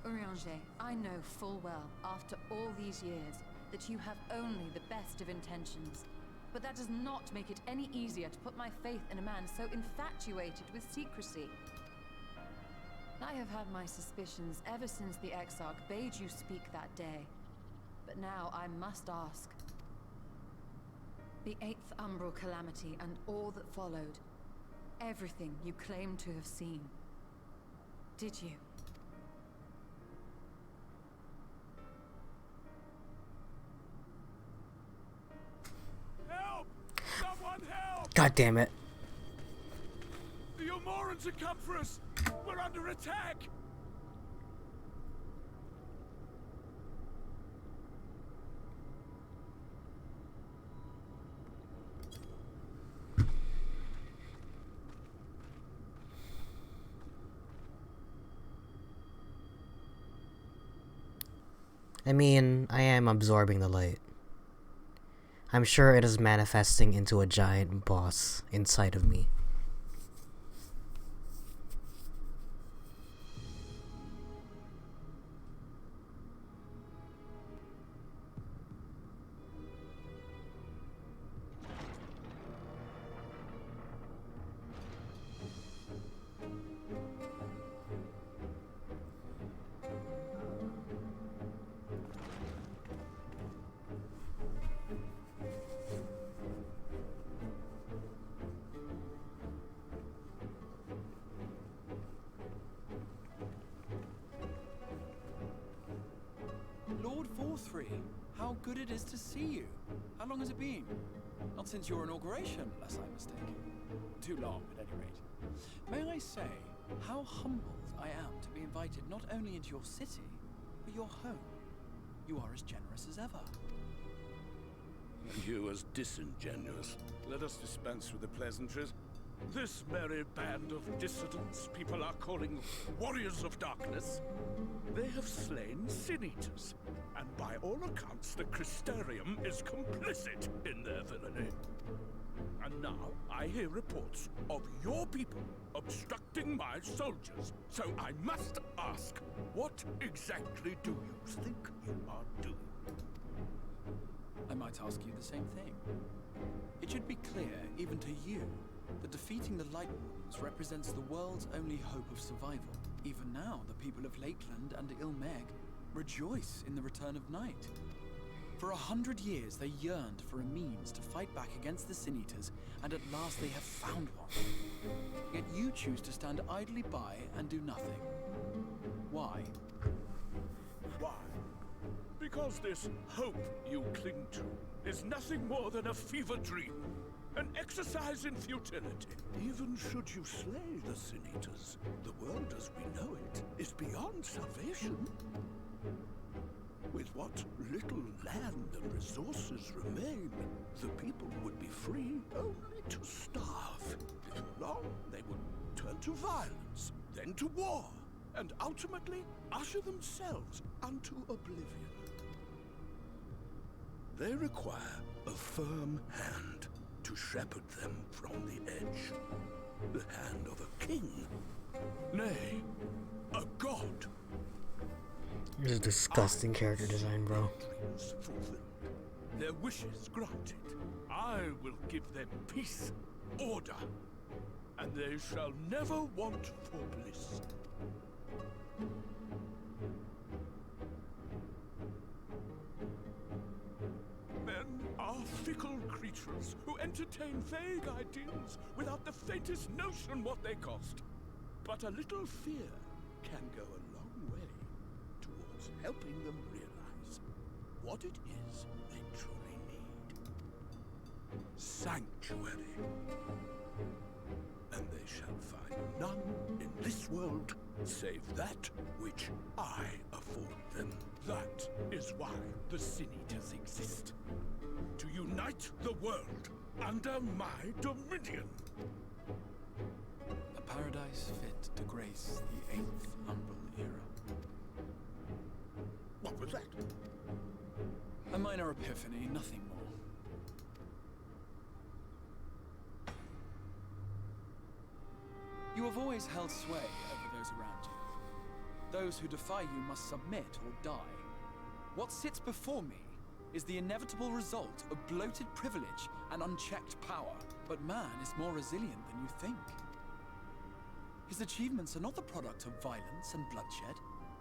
Urianger, I know full well, after all these years, that you have only the best of intentions. But that does not make it any easier to put my faith in a man so infatuated with secrecy. I have had my suspicions ever since the Exarch bade you speak that day. But now I must ask. The 8th Umbral Calamity and all that followed. Everything you claim to have seen. Did you? Help! Someone help! God damn it. The Umorans have come for us! We're under attack! I mean, I am absorbing the light. I'm sure it is manifesting into a giant boss inside of me. Lord Forthry, how good it is to see you. How long has it been? Not since your inauguration, unless I'm mistaken. Too long, at any rate. May I say how humbled I am to be invited not only into your city, but your home. You are as generous as ever. And you as disingenuous. Let us dispense with the pleasantries. This merry band of dissidents people are calling Warriors of Darkness, they have slain Sin-Eaters, and by all accounts the Crystarium is complicit in their villainy. And now I hear reports of your people obstructing my soldiers, so I must ask, what exactly do you think you are doing? I might ask you the same thing. It should be clear, even to you, that defeating the Light Wardens represents the world's only hope of survival. Even now, the people of Lakeland and Ilmeg rejoice in the return of night. For 100 years, they yearned for a means to fight back against the Sin-Eaters, and at last they have found one. Yet you choose to stand idly by and do nothing. Why? Why? Because this hope you cling to is nothing more than a fever dream. An exercise in futility. Even should you slay the Sin-Eaters, the world as we know it is beyond salvation. With what little land and resources remain, the people would be free only to starve. Before long, they would turn to violence, then to war, and ultimately usher themselves unto oblivion. They require a firm hand to shepherd them from the edge. The hand of a king. Nay, a god. This is disgusting character design, bro. Dreams fulfilled, their wishes granted. I will give them peace, order, and they shall never want for bliss. Men are fickle creatures who entertain vague ideas without the faintest notion what they cost. But a little fear can go a long way towards helping them realize what it is they truly need. Sanctuary. And they shall find none in this world save that which I afford them. That is why the Sin Eaters exist. To unite the world under my dominion. A paradise fit to grace the 8th Umbral era. What was that? A minor epiphany, nothing more. You have always held sway over those around you. Those who defy you must submit or die. What sits before me is the inevitable result of bloated privilege and unchecked power. But man is more resilient than you think. His achievements are not the product of violence and bloodshed,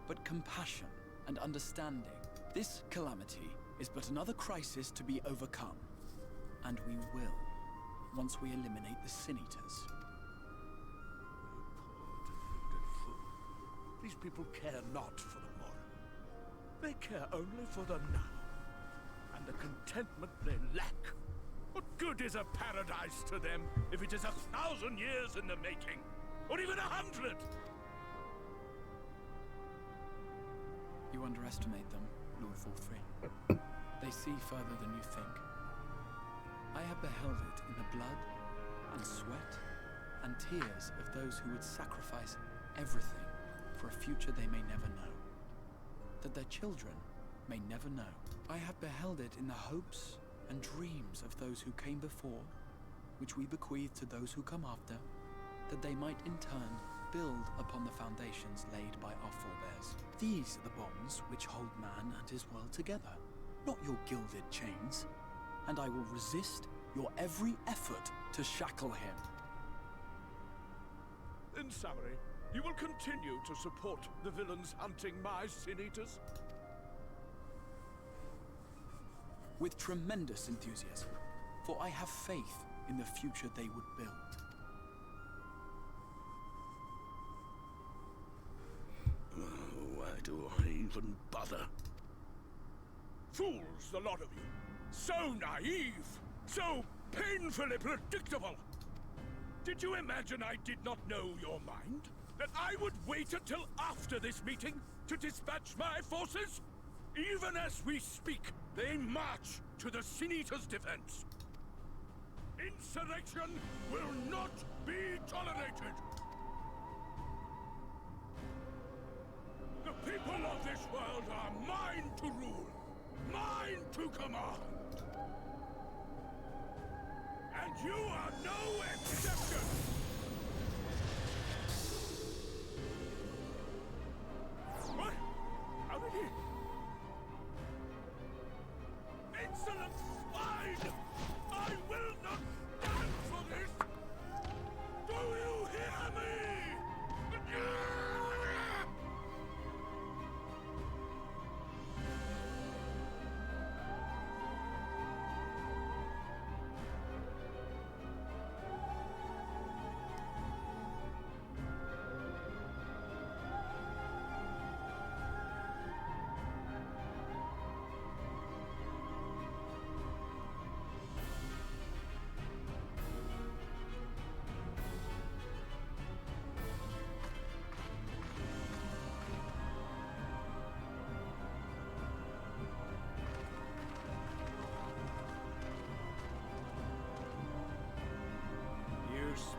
but compassion and understanding. This calamity is but another crisis to be overcome. And we will, once we eliminate the Sin Eaters. These people care not for the morrow. They care only for the now. And the contentment they lack. What good is a paradise to them if it is 1,000 years in the making? Or even 100? You underestimate them, Lord Forthry. They see further than you think. I have beheld it in the blood and sweat and tears of those who would sacrifice everything for a future they may never know. That their children may never know. I have beheld it in the hopes and dreams of those who came before, which we bequeath to those who come after, that they might in turn build upon the foundations laid by our forebears. These are the bonds which hold man and his world together, not your gilded chains. And I will resist your every effort to shackle him. In summary, you will continue to support the villains hunting my Sin Eaters? With tremendous enthusiasm, for I have faith in the future they would build. Why do I even bother? Fools, the lot of you. So naive! So painfully predictable! Did you imagine I did not know your mind? That I would wait until after this meeting to dispatch my forces? Even as we speak, they march to the Sin Eaters' defense. Insurrection will not be tolerated! The people of this world are mine to rule, mine to command. And you are no exception! What? How did he... Insolent swine! I will not stand for this! Do you hear me?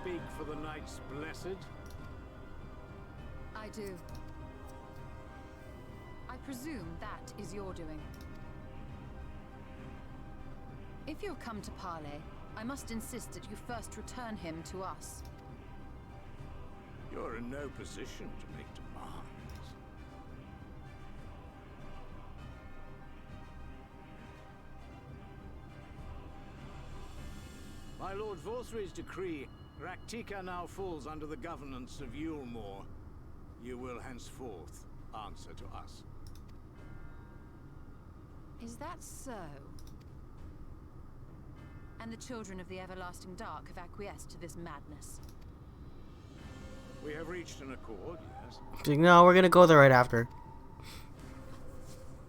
speak for the Knights Blessed? I do. I presume that is your doing. If you have come to parley, I must insist that you first return him to us. You're in no position to make demands. By Lord Vorthry's decree, Raktika now falls under the governance of Yulmore. You will henceforth answer to us. Is that so? And the children of the Everlasting Dark have acquiesced to this madness? We have reached an accord, yes. No, we're gonna go there right after.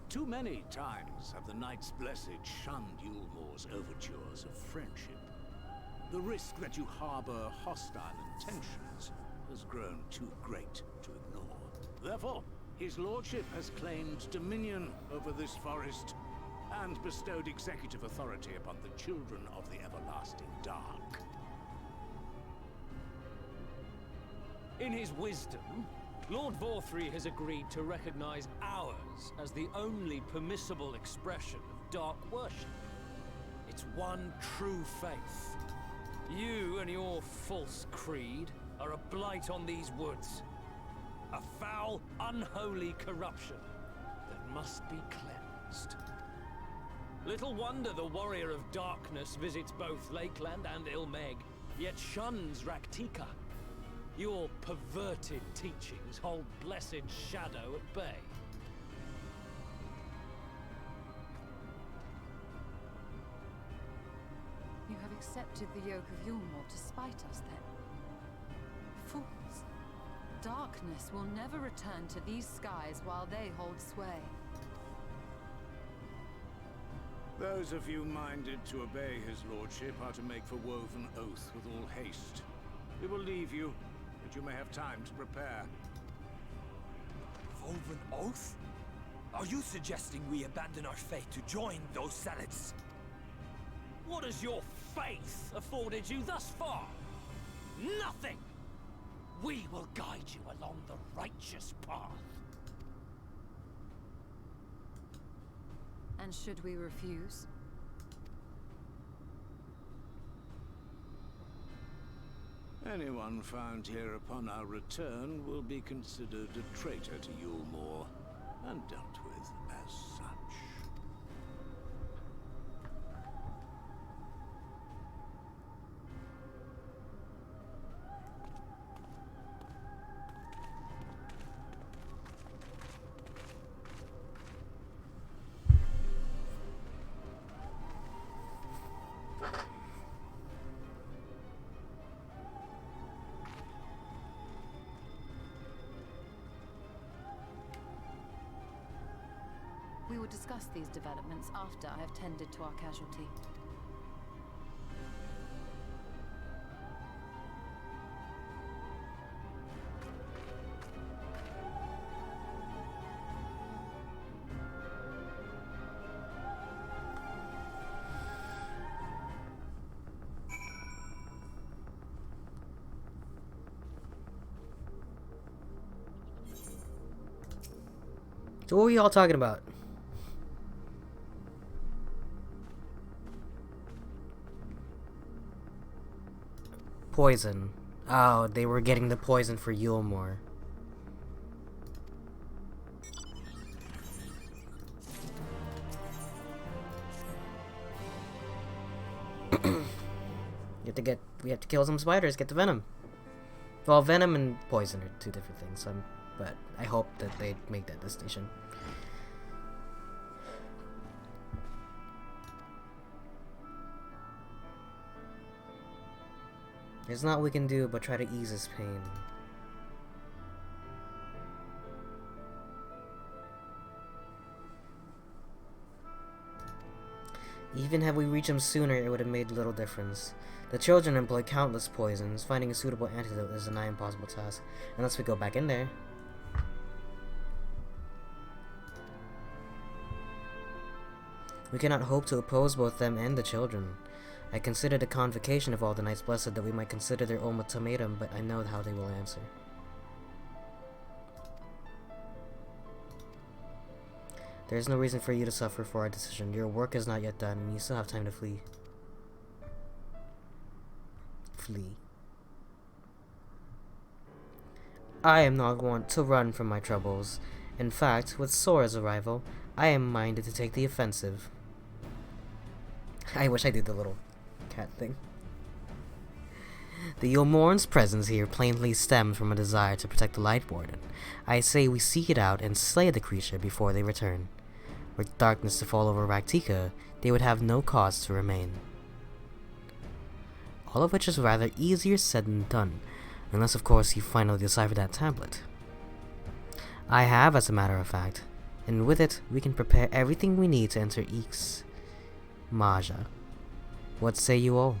Too many times have the Knights Blessed shunned Yulmore's overtures of friendship. The risk that you harbor hostile intentions has grown too great to ignore. Therefore, his lordship has claimed dominion over this forest and bestowed executive authority upon the children of the Everlasting Dark. In his wisdom, Lord Vorthry has agreed to recognize ours as the only permissible expression of dark worship. It's one true faith. You and your false creed are a blight on these woods. A foul, unholy corruption that must be cleansed. Little wonder the Warrior of Darkness visits both Lakeland and Ilmeg, yet shuns Raktika. Your perverted teachings hold blessed Shadow at bay. You have accepted the yoke of Yulmore to spite us, then? Fools. Darkness will never return to these skies while they hold sway. Those of you minded to obey his lordship are to make for woven oath with all haste. We will leave you, that you may have time to prepare. Woven oath? Are you suggesting we abandon our faith to join those zealots? What has your faith afforded you thus far? Nothing! We will guide you along the righteous path. And should we refuse? Anyone found here upon our return will be considered a traitor to Yulmore and dealt with as such. We will discuss these developments after I have tended to our casualty. So what were you all talking about? Poison. Oh, they were getting the poison for Yulmore. We have to kill some spiders, get the venom. Well, venom and poison are two different things, but I hope that they make that distinction. There's not we can do but try to ease his pain. Even had we reached him sooner, it would have made little difference. The children employ countless poisons. Finding a suitable antidote is a nigh impossible task, unless we go back in there. We cannot hope to oppose both them and the children. I considered a convocation of all the Knights Blessed that we might consider their ultimatum, but I know how they will answer. There is no reason for you to suffer for our decision. Your work is not yet done, and you still have time to flee. Flee. I am not want to run from my troubles. In fact, with Sora's arrival, I am minded to take the offensive. I wish I did the little cat thing. The Yomorn's presence here plainly stems from a desire to protect the Light Warden. I say we seek it out and slay the creature before they return. Were darkness to fall over Raktika, they would have no cause to remain. All of which is rather easier said than done, unless of course you finally decipher that tablet. I have, as a matter of fact, and with it we can prepare everything we need to enter Ix Maja. What say you all?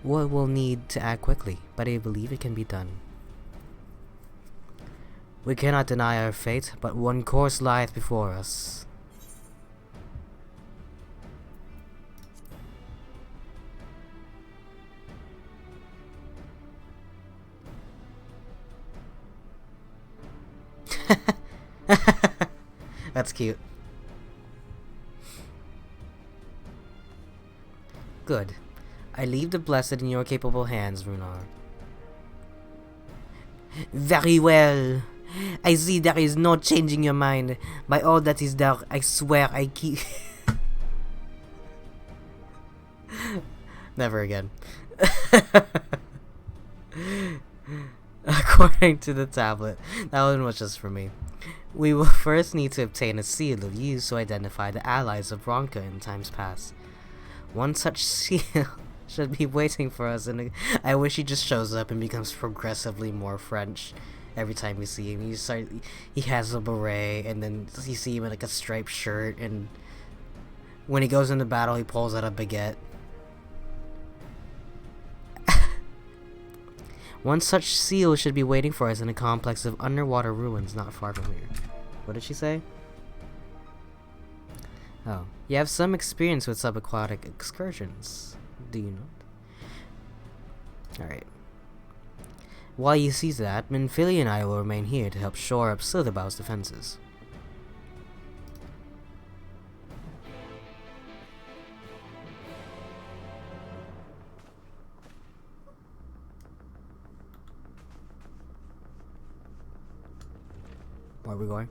We'll need to act quickly, but I believe it can be done. We cannot deny our fate, but one course lieth before us. That's cute. Good. I leave the blessed in your capable hands, Runar. Very well. I see there is no changing your mind. By all that is there, I swear I keep... Never again. According to the tablet, that one was just for me. We will first need to obtain a seal of use to identify the allies of Bronca in times past. One such seal should be waiting for us, and I wish he just shows up and becomes progressively more French every time we see him. He has a beret, and then you see him in like a striped shirt, and when he goes into battle, he pulls out a baguette. One such seal should be waiting for us in a complex of underwater ruins not far from here. What did she say? Oh, you have some experience with subaquatic excursions, do you not? Alright. While you seize that, Minfili and I will remain here to help shore up Silverbow's defenses. Where are we going?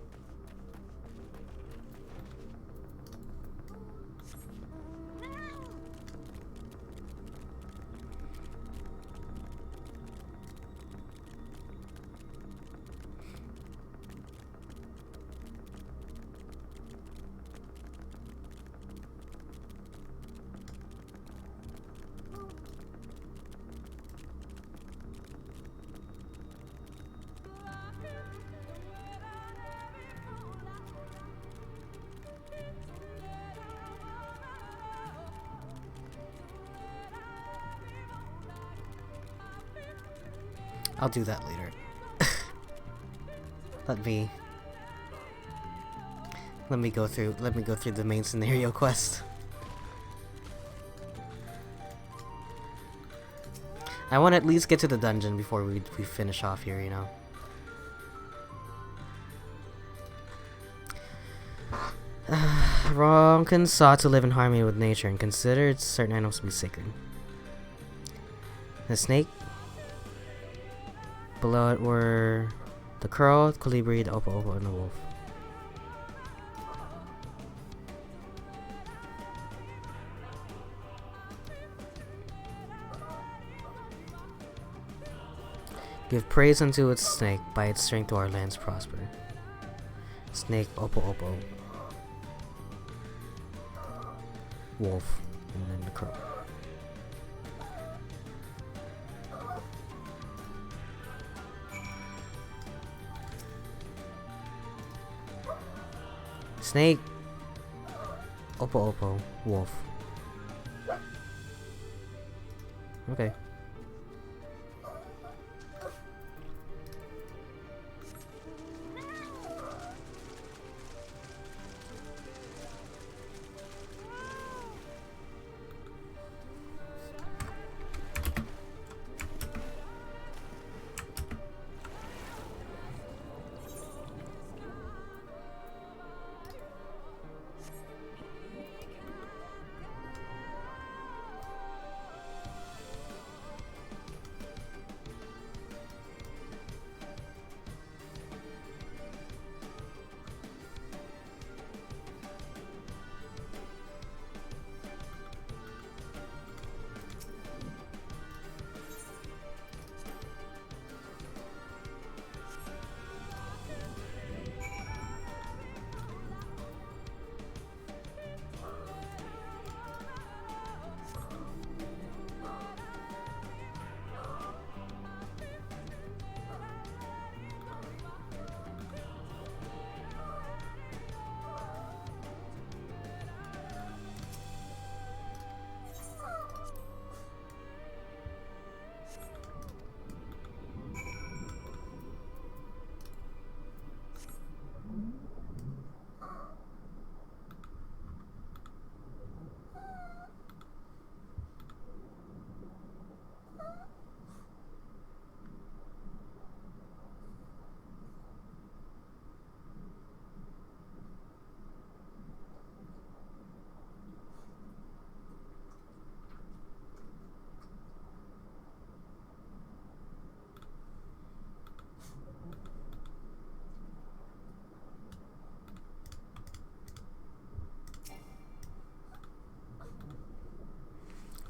I'll do that later. Let me go through the main scenario quest. I want to at least get to the dungeon before we finish off here, you know. Ronkin sought to live in harmony with nature and considered certain animals to be sacred. The snake. Below it were the crow, the colibri, the opo, and the wolf. Give praise unto its snake, by its strength our lands prosper. Snake, opo, wolf, and then the crow. Snake, opo, wolf. Okay.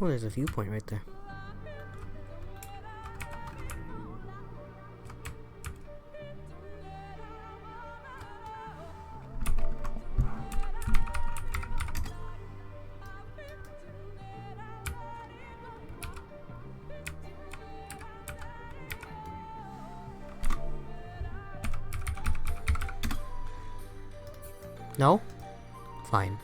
Oh, there's a viewpoint right there. No? Fine.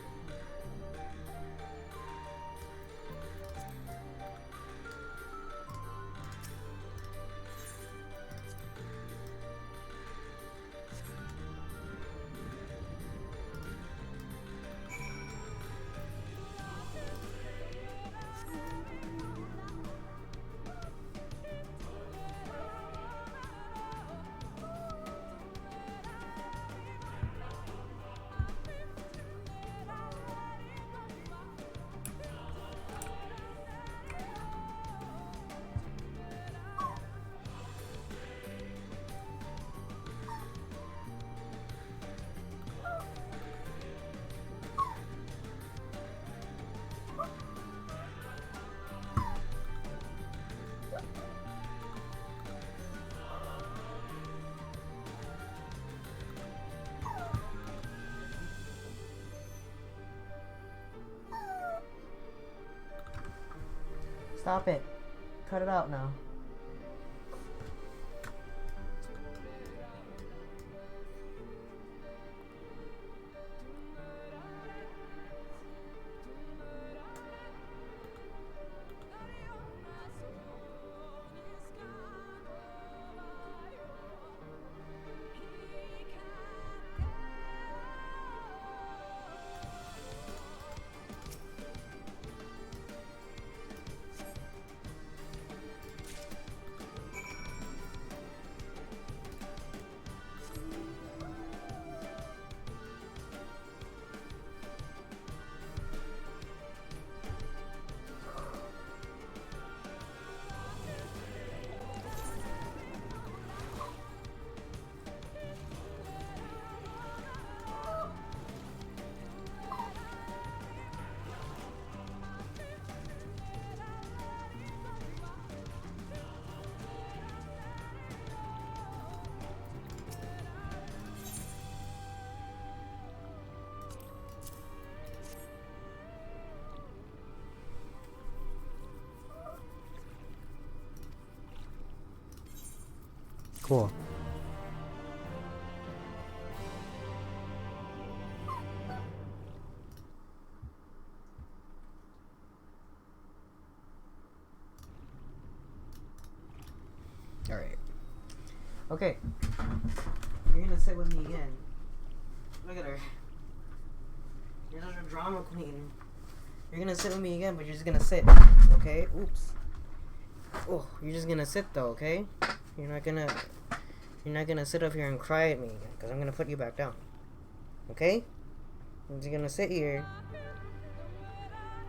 Stop it. Cut it out now. Cool. Alright. Okay. You're gonna sit with me again. Look at her. You're such a drama queen. You're gonna sit with me again, but you're just gonna sit. Okay? Oops. Oh, you're just gonna sit though, okay? You're not gonna sit up here and cry at me again, because I'm gonna put you back down. Okay? I'm just gonna sit here.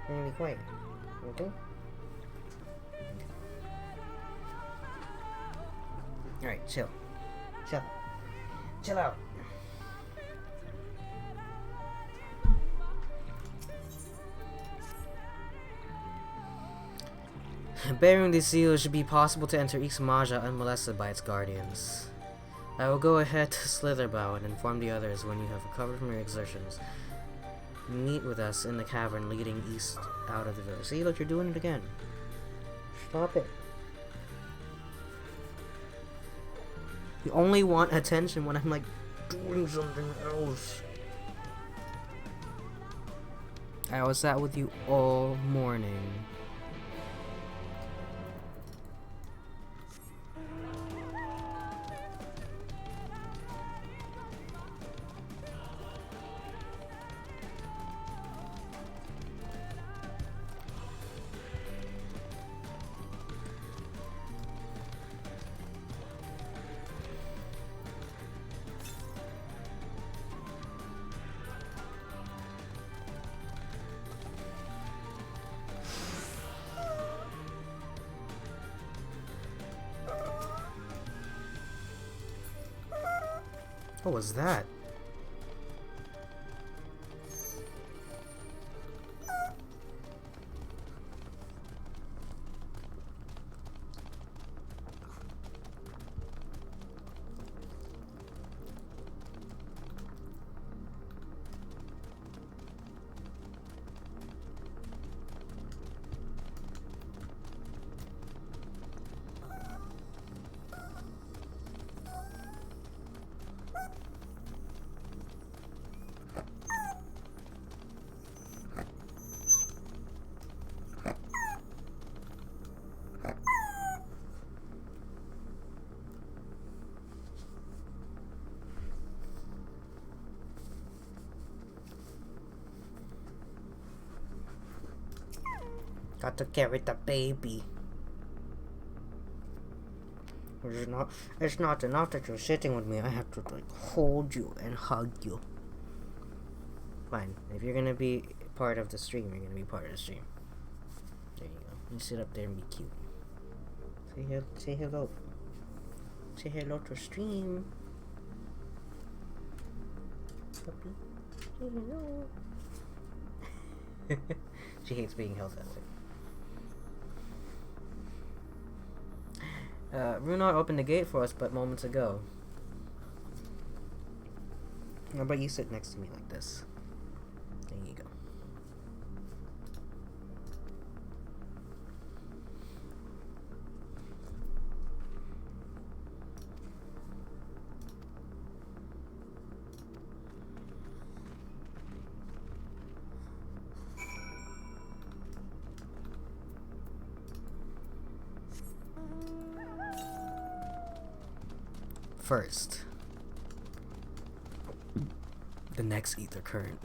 You're gonna be quiet. Okay? Alright, chill. Chill. Chill out. Bearing the seal, it should be possible to enter Ixmaja unmolested by its guardians. I will go ahead to Slitherbow and inform the others when you have recovered from your exertions. Meet with us in the cavern leading east out of the village. See, look, you're doing it again. Stop it. You only want attention when I'm like doing something else. I was sat with you all morning. What was that? Got to carry the baby. It's not enough that you're sitting with me. I have to like hold you and hug you. Fine. If you're gonna be part of the stream, you're gonna be part of the stream. There you go. You sit up there and be cute. Say hello. Say hello to stream. Puppy. Say hello. She hates being held that way. Runar opened the gate for us but moments ago. How about you sit next to me like this? There you go. First, the next ether current.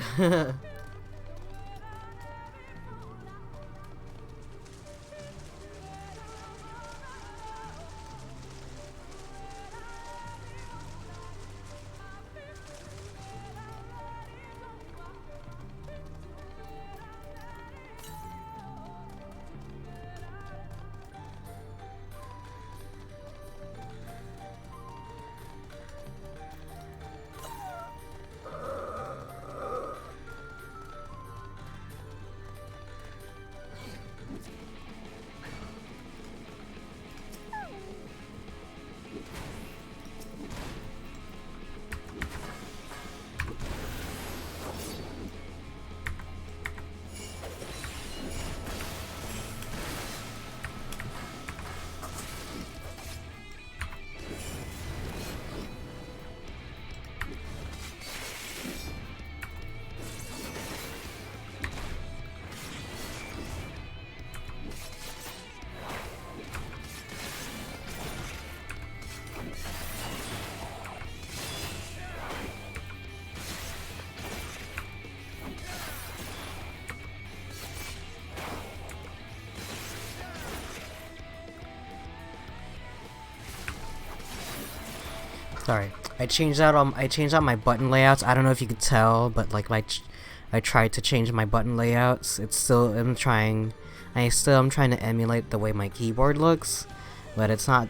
Sorry, I changed out my button layouts. I don't know if you could tell, but like I tried to change my button layouts. It's still I'm trying to emulate the way my keyboard looks, but it's not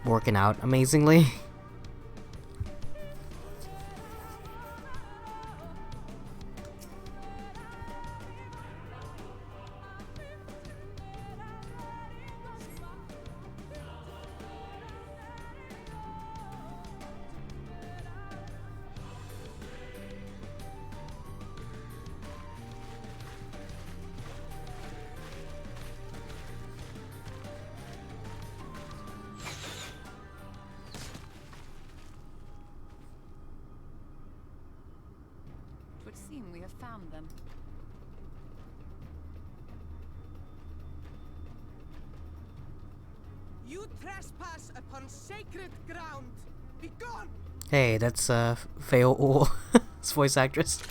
working out amazingly. We have found them. You trespass upon sacred ground. Be gone. Hey, that's Feo Ul, his voice actress.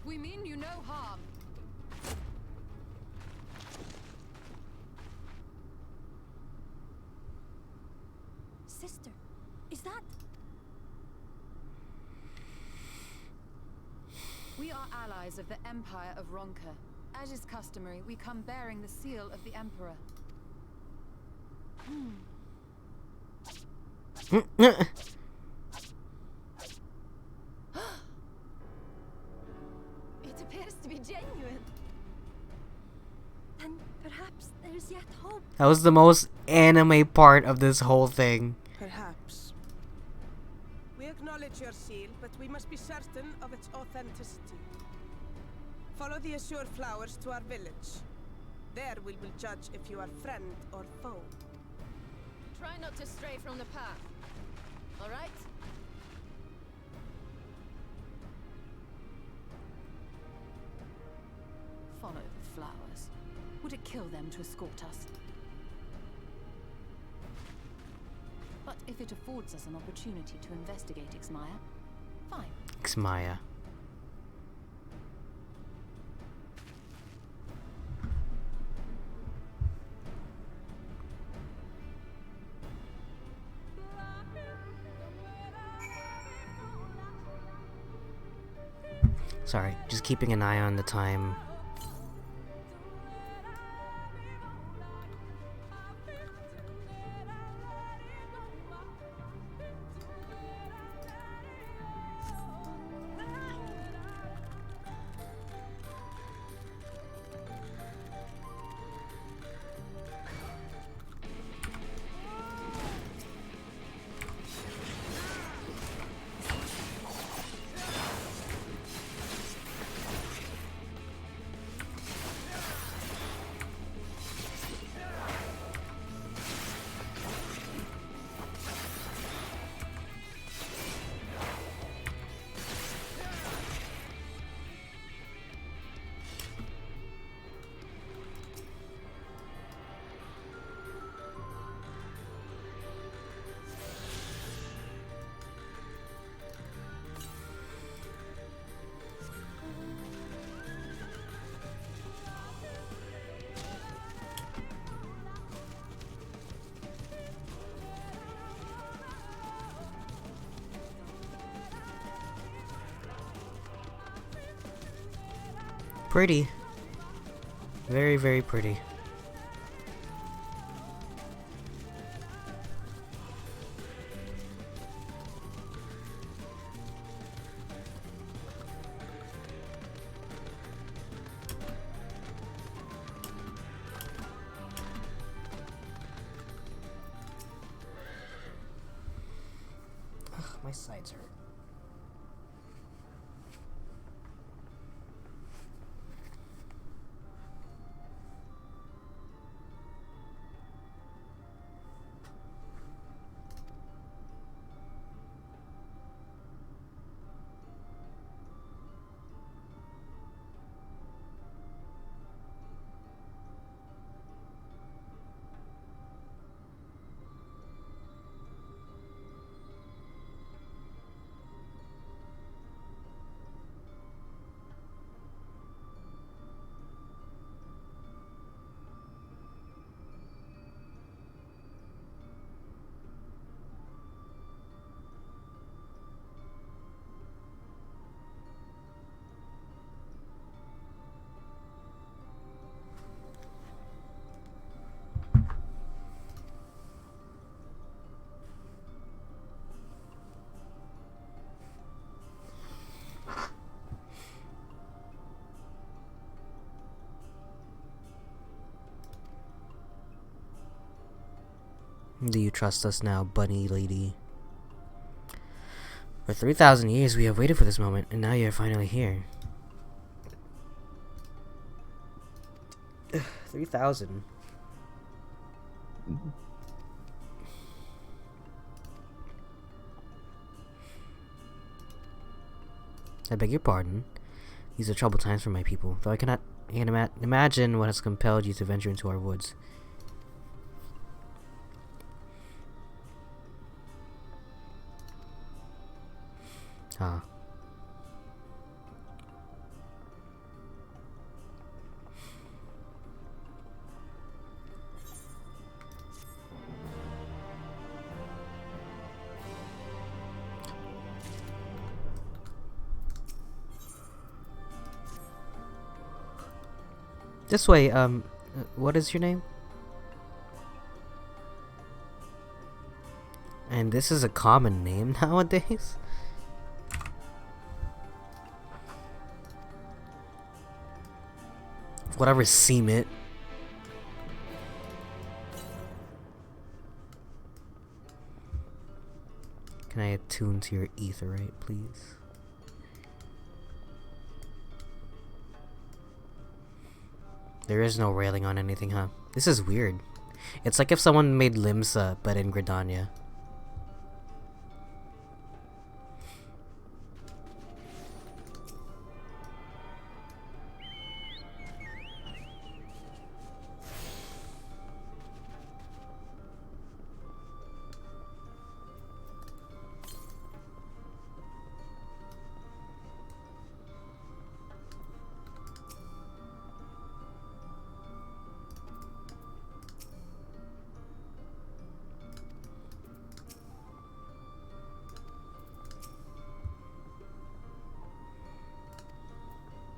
We mean you no harm. Sister, is that? We are allies of the Empire of Ronka. As is customary, we come bearing the seal of the Emperor. It appears to be genuine. Then perhaps there's yet hope. That was the most anime part of this whole thing. Perhaps. We acknowledge your seal, but we must be certain of its authenticity. Follow the azure flowers to our village. There we will judge if you are friend or foe. Try not to stray from the path. All right? Follow the flowers. Would it kill them to escort us? But if it affords us an opportunity to investigate Ixmaya, fine. Ixmaya. Sorry, just keeping an eye on the time. Pretty. Very, very pretty. Ugh, my sides hurt. Do you trust us now, bunny lady? For 3,000 years we have waited for this moment, and now you're finally here. 3,000. I beg your pardon. These are troubled times for my people, though I cannot imagine what has compelled you to venture into our woods. Ah. This way, what is your name? And this is a common name nowadays? Whatever, seem it. Can I attune to your etherite, please? There is no railing on anything, huh? This is weird. It's like if someone made Limsa, but in Gridania.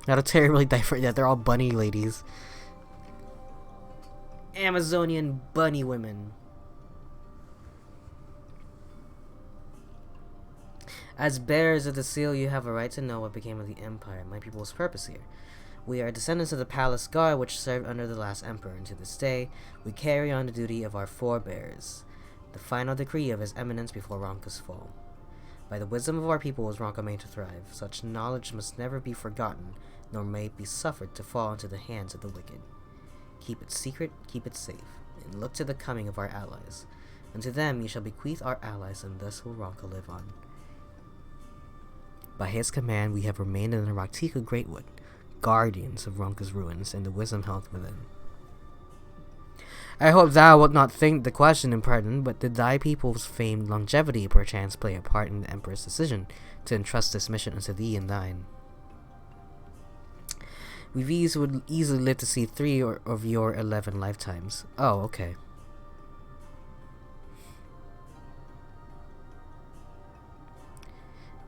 Not a terribly different. Yeah, they're all bunny ladies. Amazonian bunny women. As bearers of the seal, you have a right to know what became of the Empire, my people's purpose here. We are descendants of the palace guard which served under the last emperor, and to this day, we carry on the duty of our forebears, the final decree of his eminence before Ronka's fall. By the wisdom of our people was Ronka made to thrive. Such knowledge must never be forgotten, nor may it be suffered to fall into the hands of the wicked. Keep it secret, keep it safe, and look to the coming of our allies. And to them ye shall bequeath our allies, and thus will Ronka live on. By his command we have remained in the Raktika Greatwood, guardians of Ronka's ruins and the wisdom held within. I hope thou wilt not think the question impertinent, but did thy people's famed longevity perchance play a part in the Emperor's decision to entrust this mission unto thee and thine? We would easily live to see 3 of your 11 lifetimes. Oh, okay.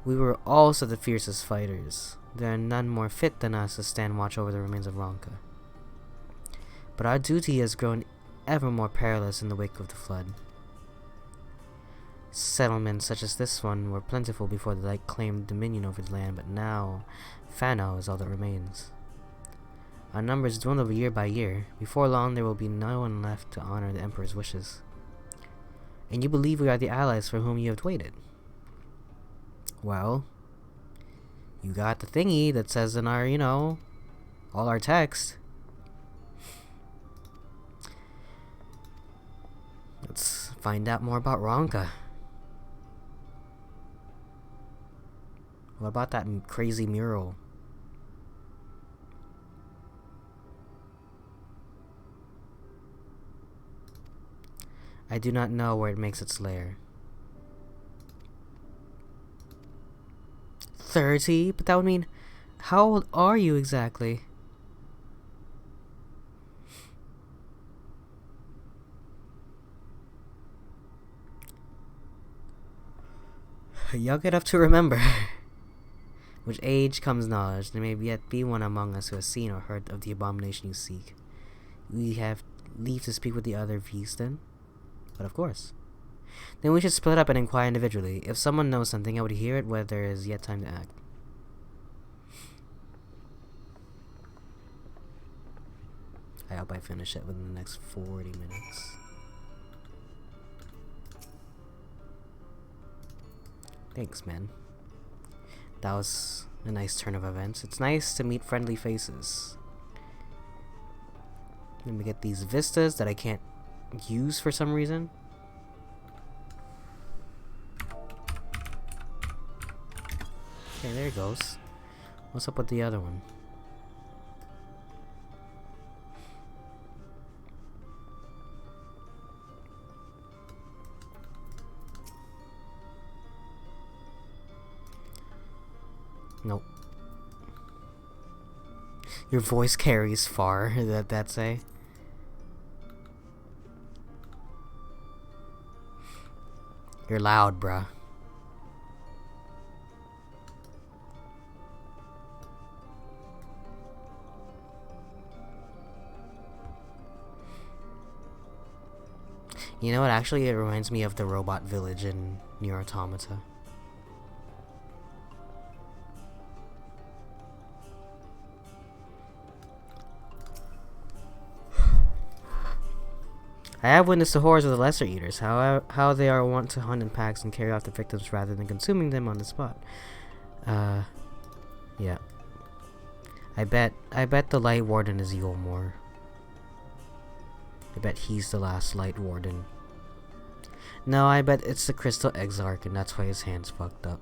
We were also the fiercest fighters. There are none more fit than us to stand watch over the remains of Ronka. But our duty has grown ever more perilous in the wake of the flood. Settlements such as this one were plentiful before the light claimed dominion over the land, but now Fano is all that remains. Our numbers dwindle year by year. Before long there will be no one left to honor the Emperor's wishes. And you believe we are the allies for whom you have waited? Well, you got the thingy that says in our, all our text. Let's find out more about Ronka. What about that crazy mural? I do not know where it makes its lair. 30? But that would mean, how old are you exactly? Young enough to remember. With age comes knowledge. There may yet be one among us who has seen or heard of the abomination you seek. We have leave to speak with the other V's then? But of course. Then we should split up and inquire individually. If someone knows something, I would hear it where there is yet time to act. I hope I finish it within the next 40 minutes. Thanks, man. That was a nice turn of events. It's nice to meet friendly faces. Let me get these vistas that I can't use for some reason. Okay, there it goes. What's up with the other one? Nope. Your voice carries far, that say. You're loud, bruh. You know what? Actually, it reminds me of the robot village in Nier Automata. I have witnessed the horrors of the lesser eaters, how they are wont to hunt in packs and carry off their victims rather than consuming them on the spot. Yeah. I bet the Light Warden is Yulmore. I bet he's the last Light Warden. No, I bet it's the Crystal Exarch, and that's why his hand's fucked up.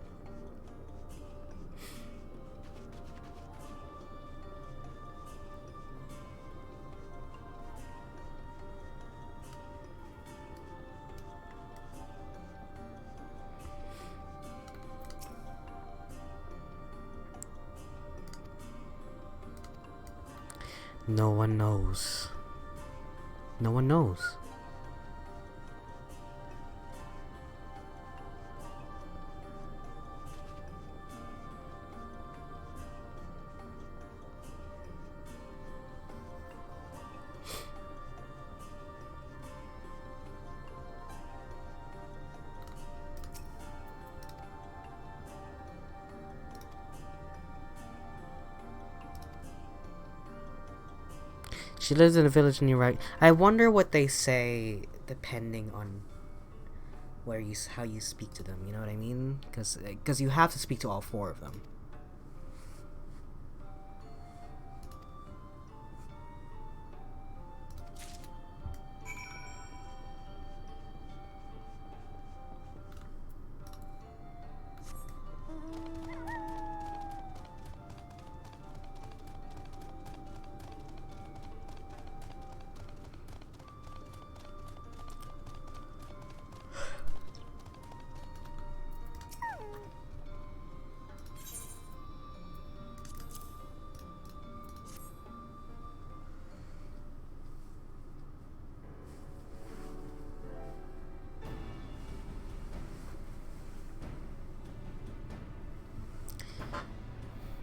No one knows. No one knows. She lives in a village near right. I wonder what they say depending on how you speak to them. You know what I mean? Because you have to speak to all four of them.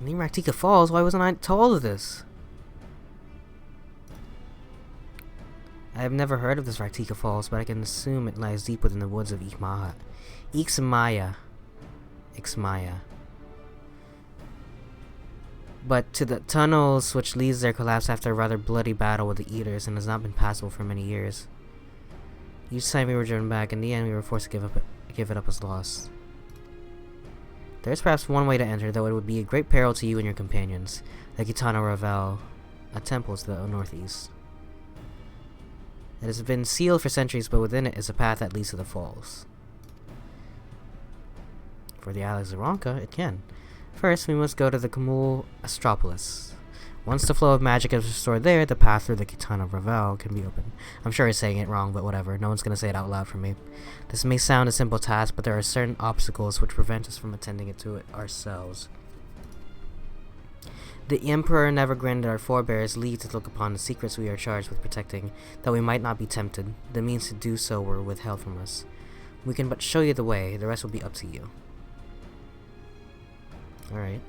Magitek Falls? Why wasn't I told of this? I have never heard of this Magitek Falls, but I can assume it lies deep within the woods of Ixmaya. But to the tunnels which leads there collapsed after a rather bloody battle with the Eaters and has not been passable for many years. Each time we were driven back, in the end we were forced to give it up as lost. There is perhaps one way to enter, though it would be a great peril to you and your companions. The Gitana Ravel, a temple to the northeast. It has been sealed for centuries, but within it is a path that leads to the falls. For the Alex Zaronka, it can. First, we must go to the Kamul Astropolis. Once the flow of magic is restored there, the path through the Gitana Ravel can be opened. I'm sure I'm saying it wrong, but whatever. No one's going to say it out loud for me. This may sound a simple task, but there are certain obstacles which prevent us from attending to it ourselves. The Emperor never granted our forebears leave to look upon the secrets we are charged with protecting, that we might not be tempted. The means to do so were withheld from us. We can but show you the way, the rest will be up to you. Alright.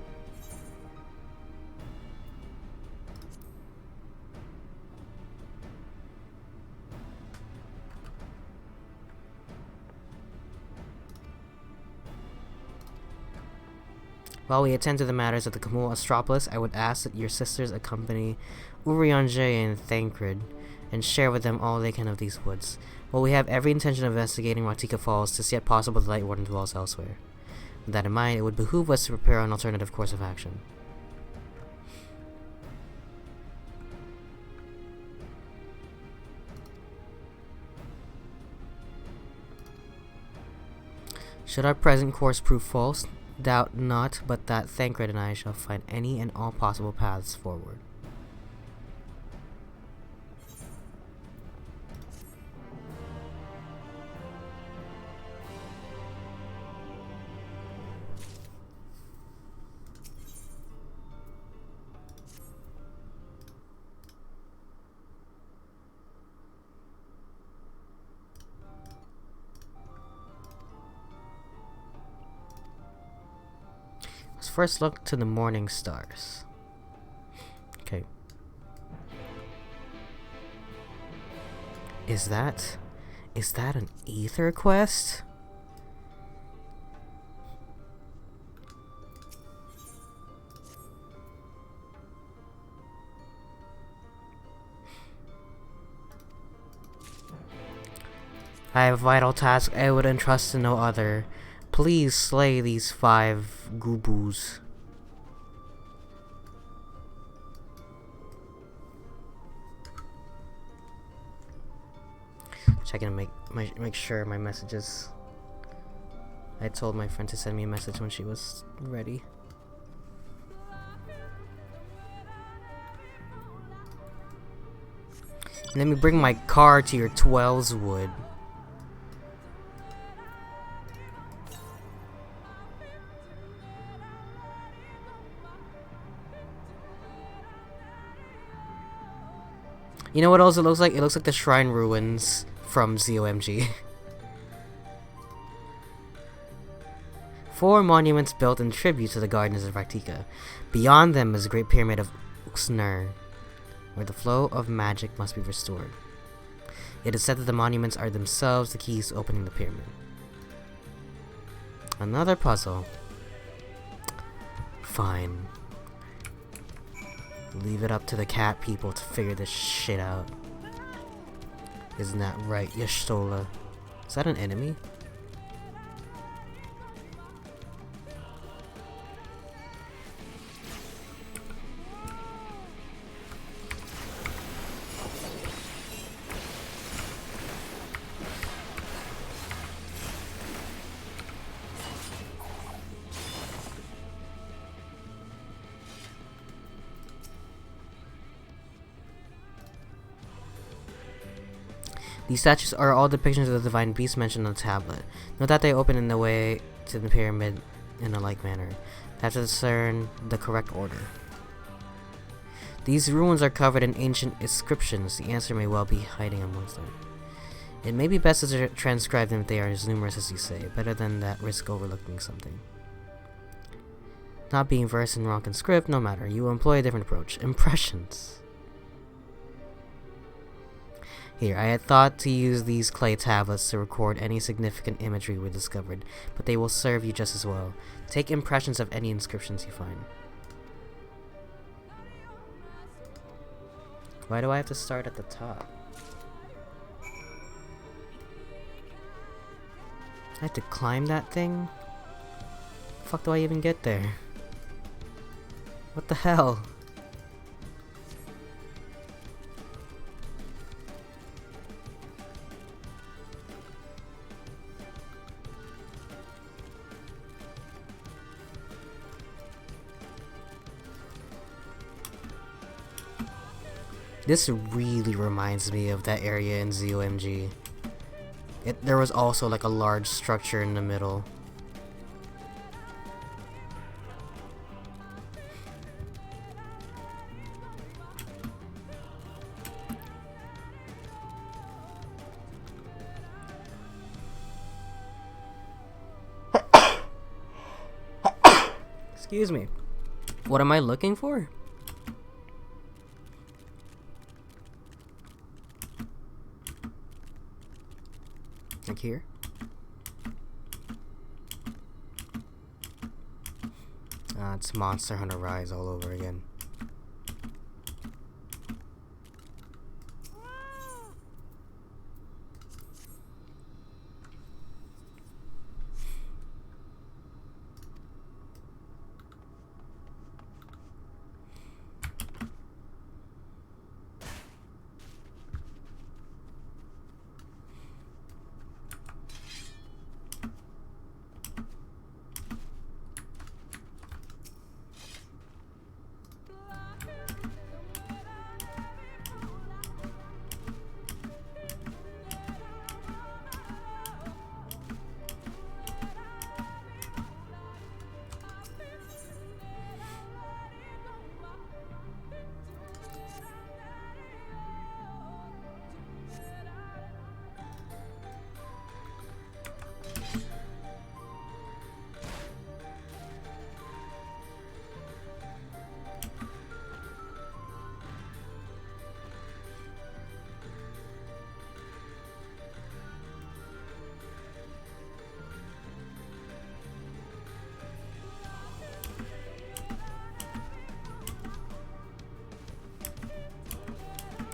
While we attend to the matters of the Kamul Astropolis, I would ask that your sisters accompany Urianger and Thancred, and share with them all they can of these woods. While we have every intention of investigating Magitek Falls, 'tis yet possible the Light Warden dwells elsewhere. With that in mind, it would behoove us to prepare an alternative course of action. Should our present course prove false, doubt not but that Thancred and I shall find any and all possible paths forward. Let's first look to the morning stars. Okay. Is that an ether quest? I have a vital task I would entrust to no other. Please slay these 5 goobos. Checking to make sure my messages. I told my friend to send me a message when she was ready. Let me bring my car to your 12's wood. You know what else it looks like? It looks like the shrine ruins from ZOMG. 4 monuments built in tribute to the gardens of Raktika. Beyond them is the Great Pyramid of Uxner, where the flow of magic must be restored. It is said that the monuments are themselves the keys to opening the pyramid. Another puzzle. Fine. Leave it up to the cat people to figure this shit out. Isn't that right, Yashtola? Is that an enemy? These statues are all depictions of the divine beast mentioned on the tablet. Note that they open in the way to the pyramid in a like manner. I have to discern the correct order. These ruins are covered in ancient inscriptions. The answer may well be hiding amongst them. It may be best to transcribe them if they are as numerous as you say. Better than that risk overlooking something. Not being versed in Ronkan script, no matter. You will employ a different approach. Impressions. Here, I had thought to use these clay tablets to record any significant imagery we discovered, but they will serve you just as well. Take impressions of any inscriptions you find. Why do I have to start at the top? I have to climb that thing? The fuck do I even get there? What the hell? This really reminds me of that area in ZOMG. There was also like a large structure in the middle. Excuse me. What am I looking for? Like here? It's Monster Hunter Rise all over again.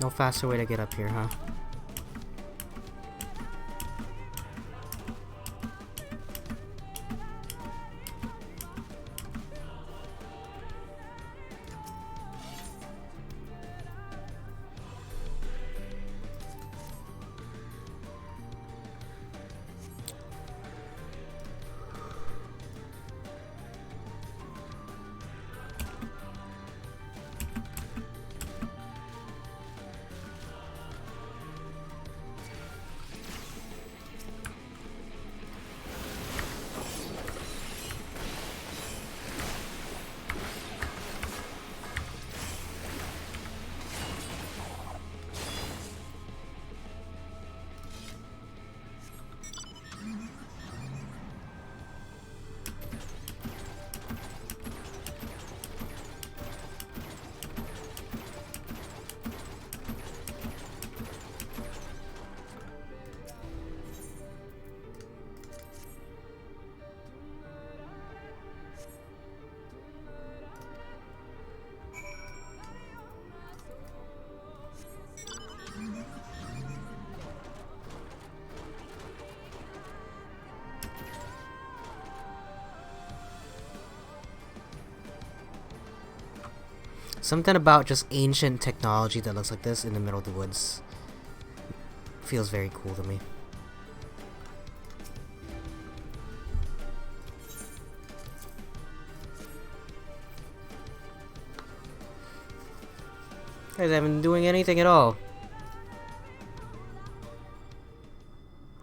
No faster way to get up here, huh? Something about just ancient technology that looks like this in the middle of the woods feels very cool to me. Guys, I haven't been doing anything at all.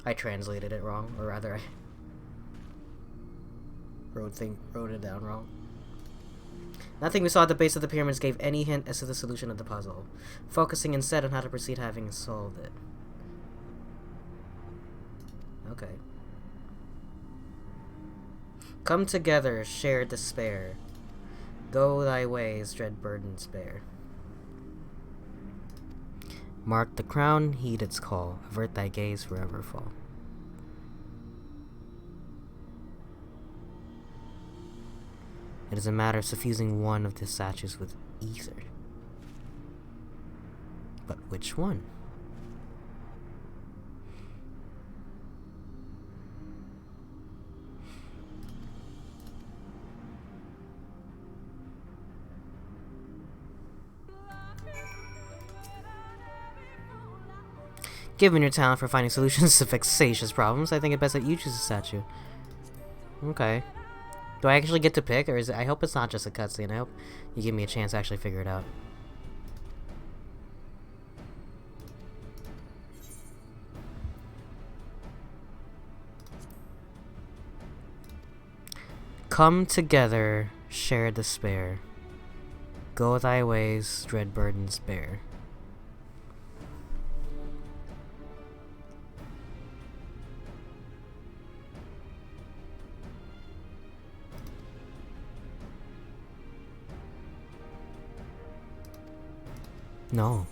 I translated it wrong, or rather I wrote it down wrong. Nothing we saw at the base of the pyramids gave any hint as to the solution of the puzzle, focusing instead on how to proceed having solved it. Okay. Come together, share despair. Go thy ways, dread burdens bear. Mark the crown, heed its call. Avert thy gaze, forever fall. It is a matter of suffusing one of the statues with ether. But which one? Given your talent for finding solutions to vexatious problems, I think it best that you choose a statue. Okay. Do I actually get to pick, or is it? I hope it's not just a cutscene. I hope you give me a chance to actually figure it out. Come together, share despair. Go thy ways, dread burdens bear. No.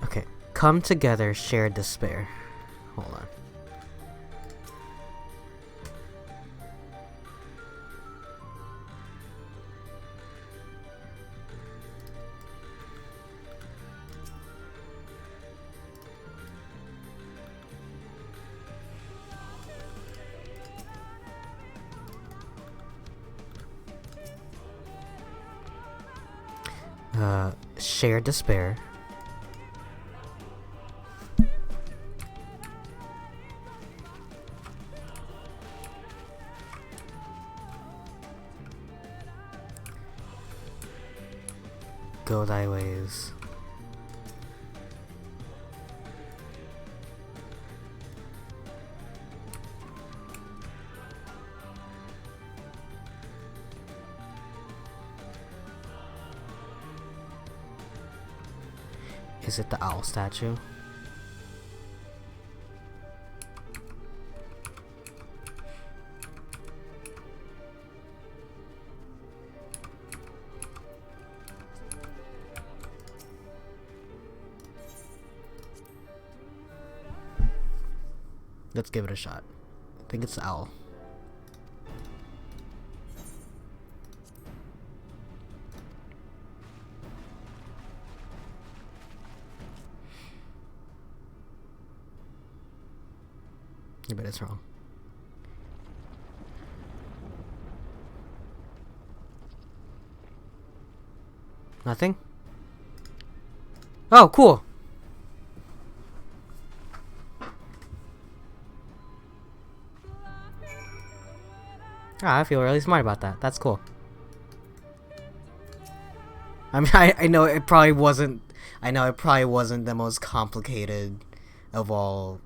Okay. Come together, share despair. Hold on. Share despair. Go thy ways. Is it the owl statue? Let's give it a shot. I think it's the owl. I bet it's wrong. Nothing? Oh, cool! Ah, I feel really smart about that. That's cool. I mean, I know it probably wasn't... I know it probably wasn't the most complicated of all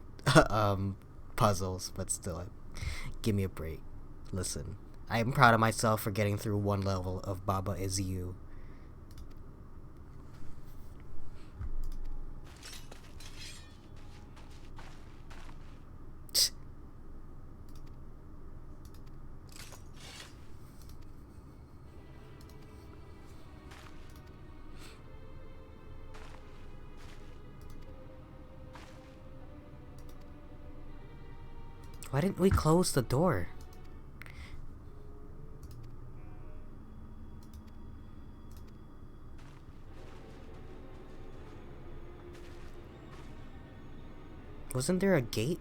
puzzles, but still, give me a break. Listen, I'm proud of myself for getting through one level of Baba Is You. Why didn't we close the door? Wasn't there a gate?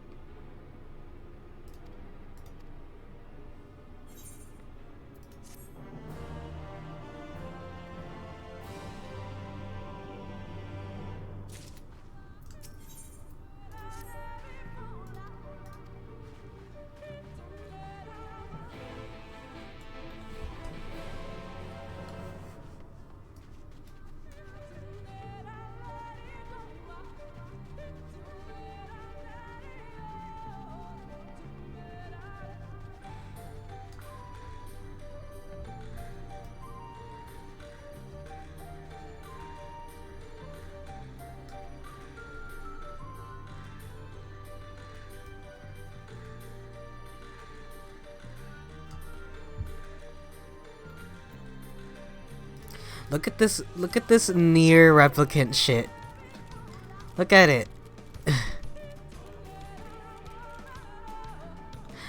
Look at this near replicant shit. Look at it.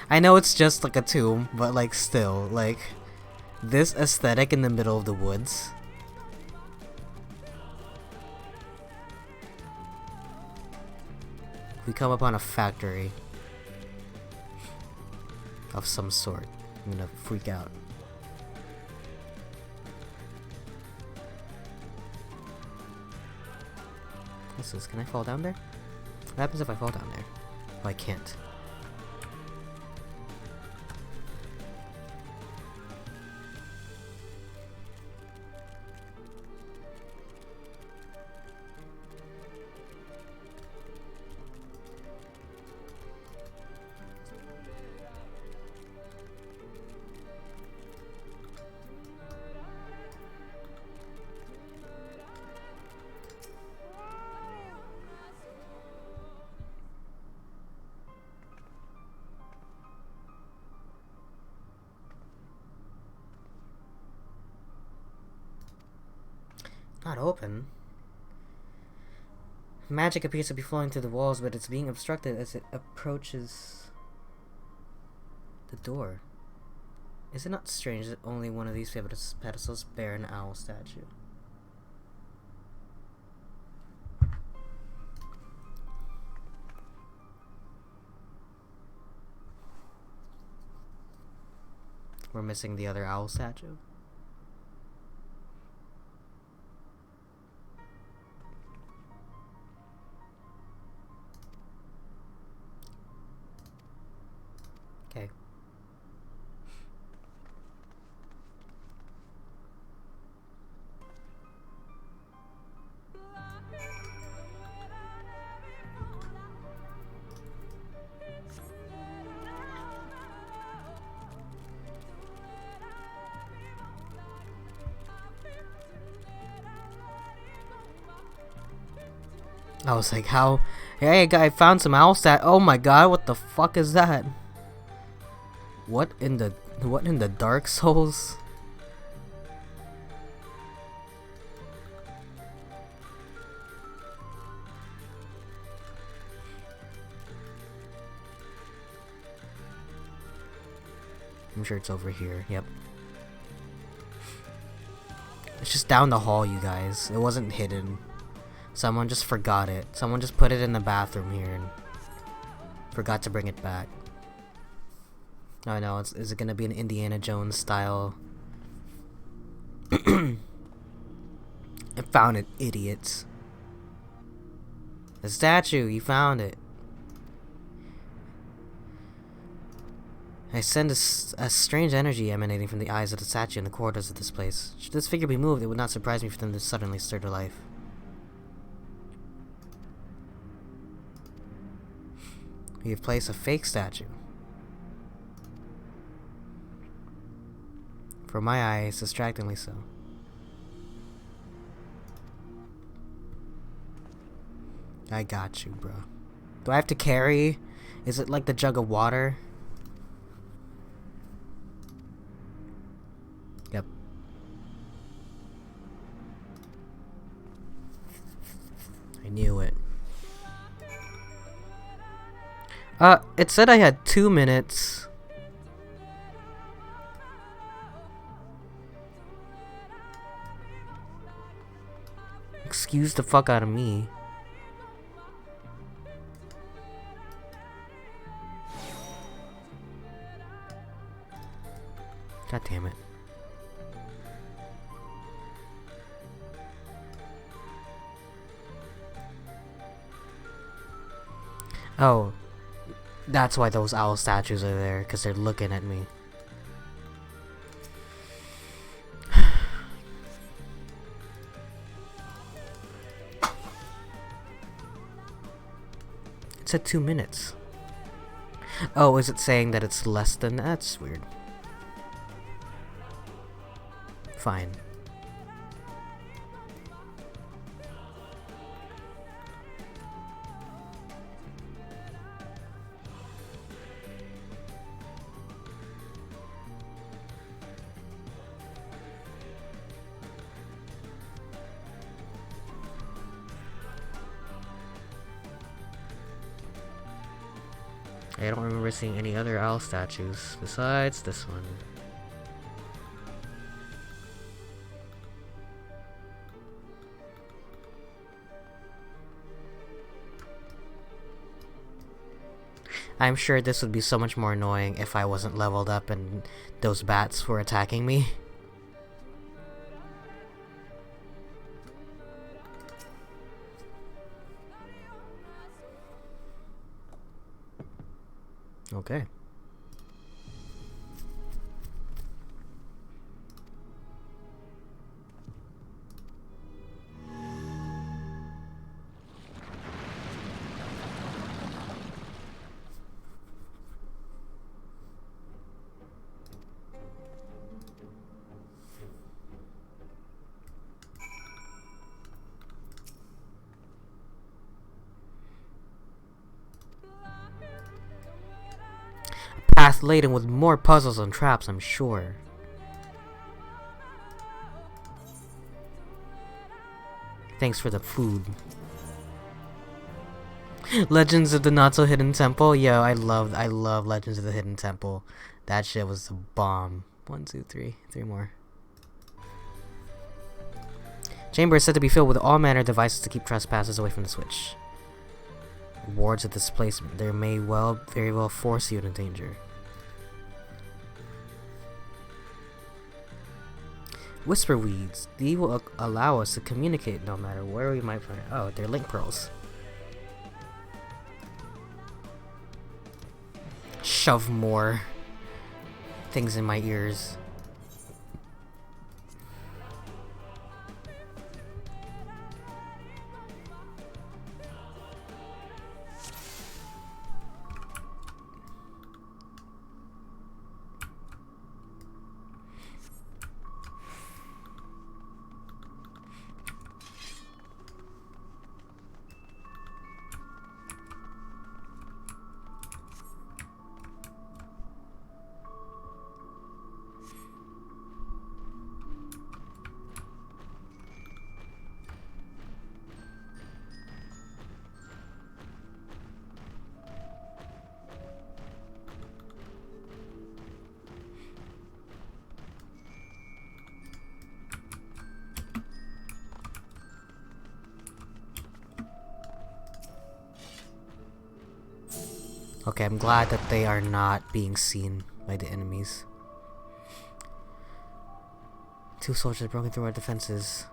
I know it's just like a tomb, but like still, like this aesthetic in the middle of the woods. We come upon a factory of some sort. I'm gonna freak out. What's this? Can I fall down there? What happens if I fall down there? Oh, I can't. Not open. Magic appears to be flowing through the walls, but it's being obstructed as it approaches the door. Is it not strange that only one of these pedestals bear an owl statue? We're missing the other owl statue. Okay. I was like, how? Hey, I found some owl stat. Oh my god, what the fuck is that? What in the Dark Souls? I'm sure it's over here. Yep. It's just down the hall, you guys. It wasn't hidden. Someone just forgot it. Someone just put it in the bathroom here and forgot to bring it back. I know. Is it gonna be an Indiana Jones style? I found it, idiots. The statue, you found it. I send a strange energy emanating from the eyes of the statue in the corridors of this place. Should this figure be moved, it would not surprise me for them to suddenly stir to life. We have placed a fake statue. For my eyes, distractingly so. I got you, bro. Do I have to carry? Is it like the jug of water? Yep. I knew it. It said I had 2 minutes. Excuse the fuck out of me. God damn it. Oh, that's why those owl statues are there, because they're looking at me. It said 2 minutes. Oh, is it saying that it's less than that? That's weird. Fine. I don't remember seeing any other owl statues besides this one. I'm sure this would be so much more annoying if I wasn't leveled up and those bats were attacking me. Okay. Path laden with more puzzles and traps, I'm sure. Thanks for the food. Legends of the Not So Hidden Temple. Yo, I love Legends of the Hidden Temple. That shit was a bomb. 1, 2, 3. 3 more. Chamber is said to be filled with all manner of devices to keep trespassers away from the switch. Wards of displacement. They may very well force you into danger. Whisper weeds. These will allow us to communicate no matter where we might find. Oh, they're link pearls. Shove more things in my ears. Okay, I'm glad that they are not being seen by the enemies. 2 soldiers broken through our defenses.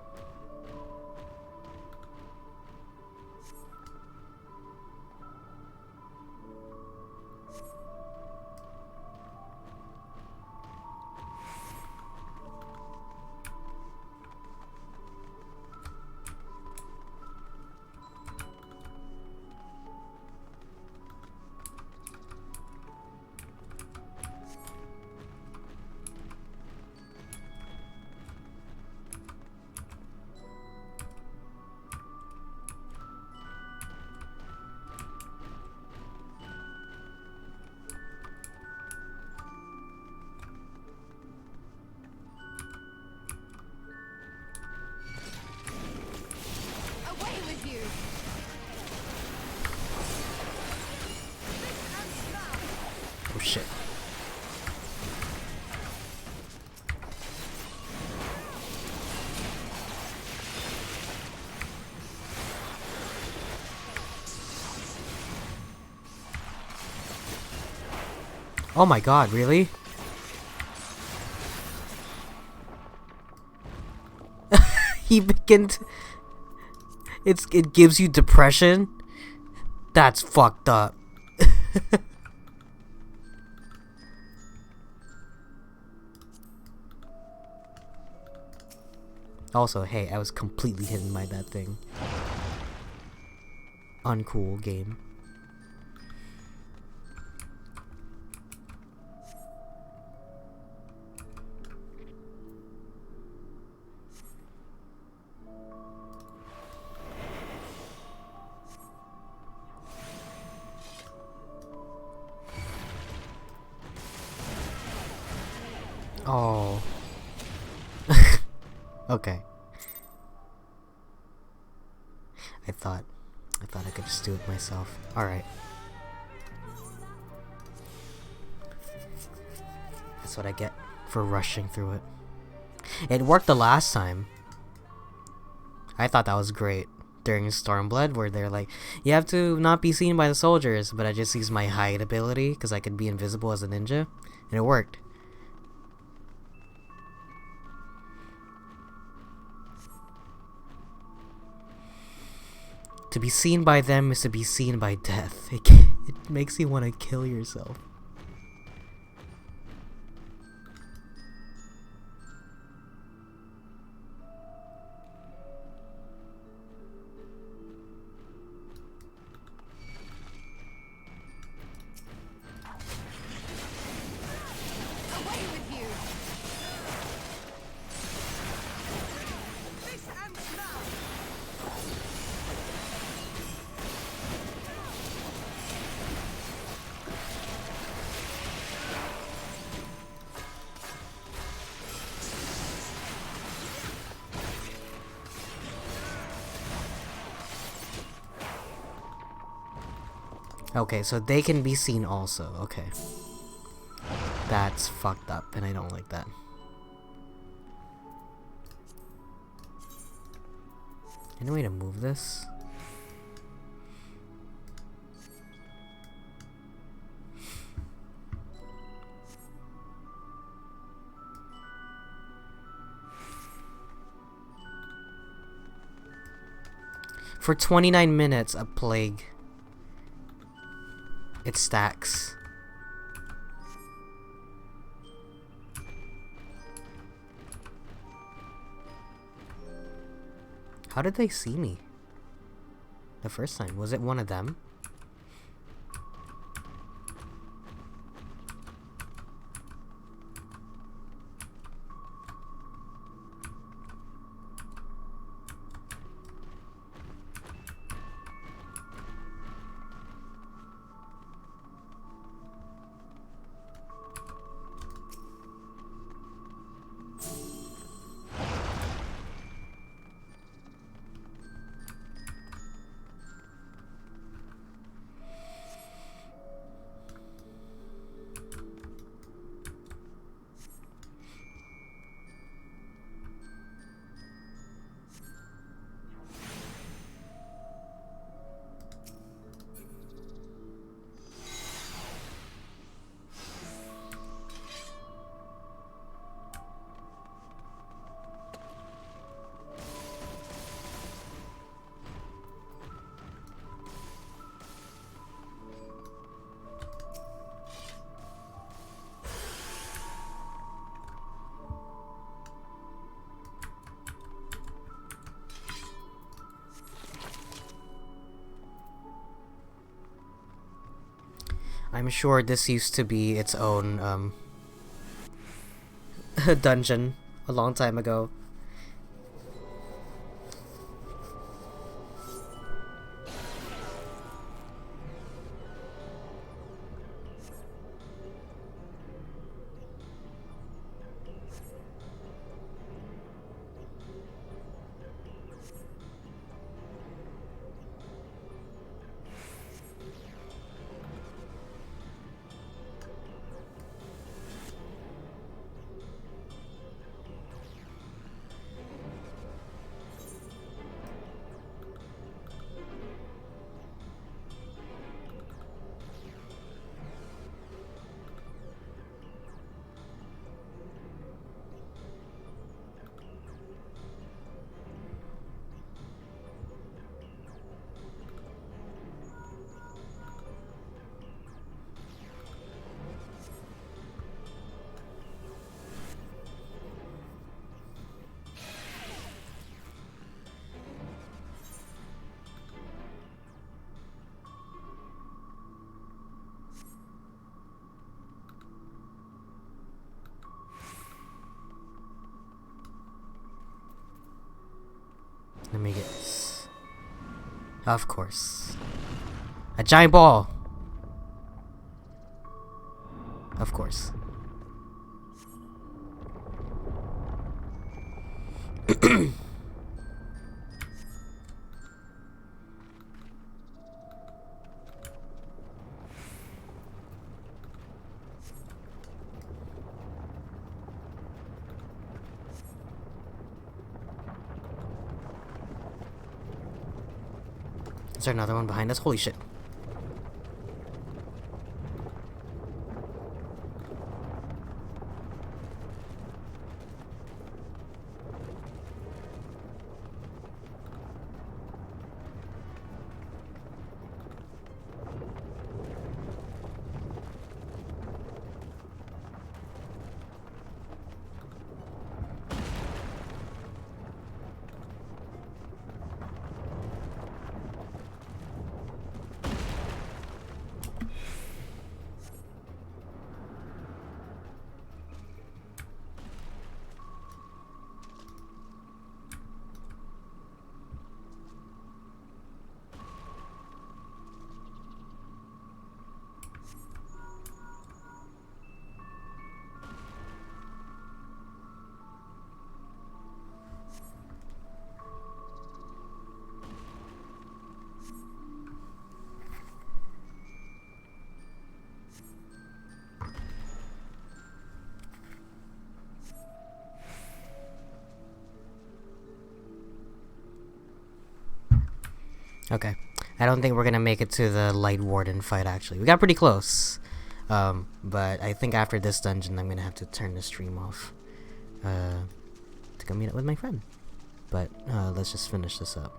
Oh shit. Oh my god, really? He begins. It gives you depression. That's fucked up. Also, hey, I was completely hidden by that thing. Uncool game. Oh. Okay. I thought I could just do it myself. Alright. That's what I get for rushing through it. It worked the last time. I thought that was great. During Stormblood, where they're like, you have to not be seen by the soldiers, but I just used my hide ability, because I could be invisible as a ninja, and it worked. To be seen by them is to be seen by death. It makes you want to kill yourself. Okay, so they can be seen also. Okay. That's fucked up, and I don't like that. Any way to move this? For 29 minutes, a plague. It stacks. How did they see me? The first time? Was it one of them? I'm sure this used to be its own dungeon a long time ago. Let me get this. Of course. A giant ball! Of course. Is there another one behind us? Holy shit. Okay. I don't think we're gonna make it to the Light Warden fight, actually. We got pretty close. But I think after this dungeon, I'm gonna have to turn the stream off. To go meet up with my friend. But, let's just finish this up.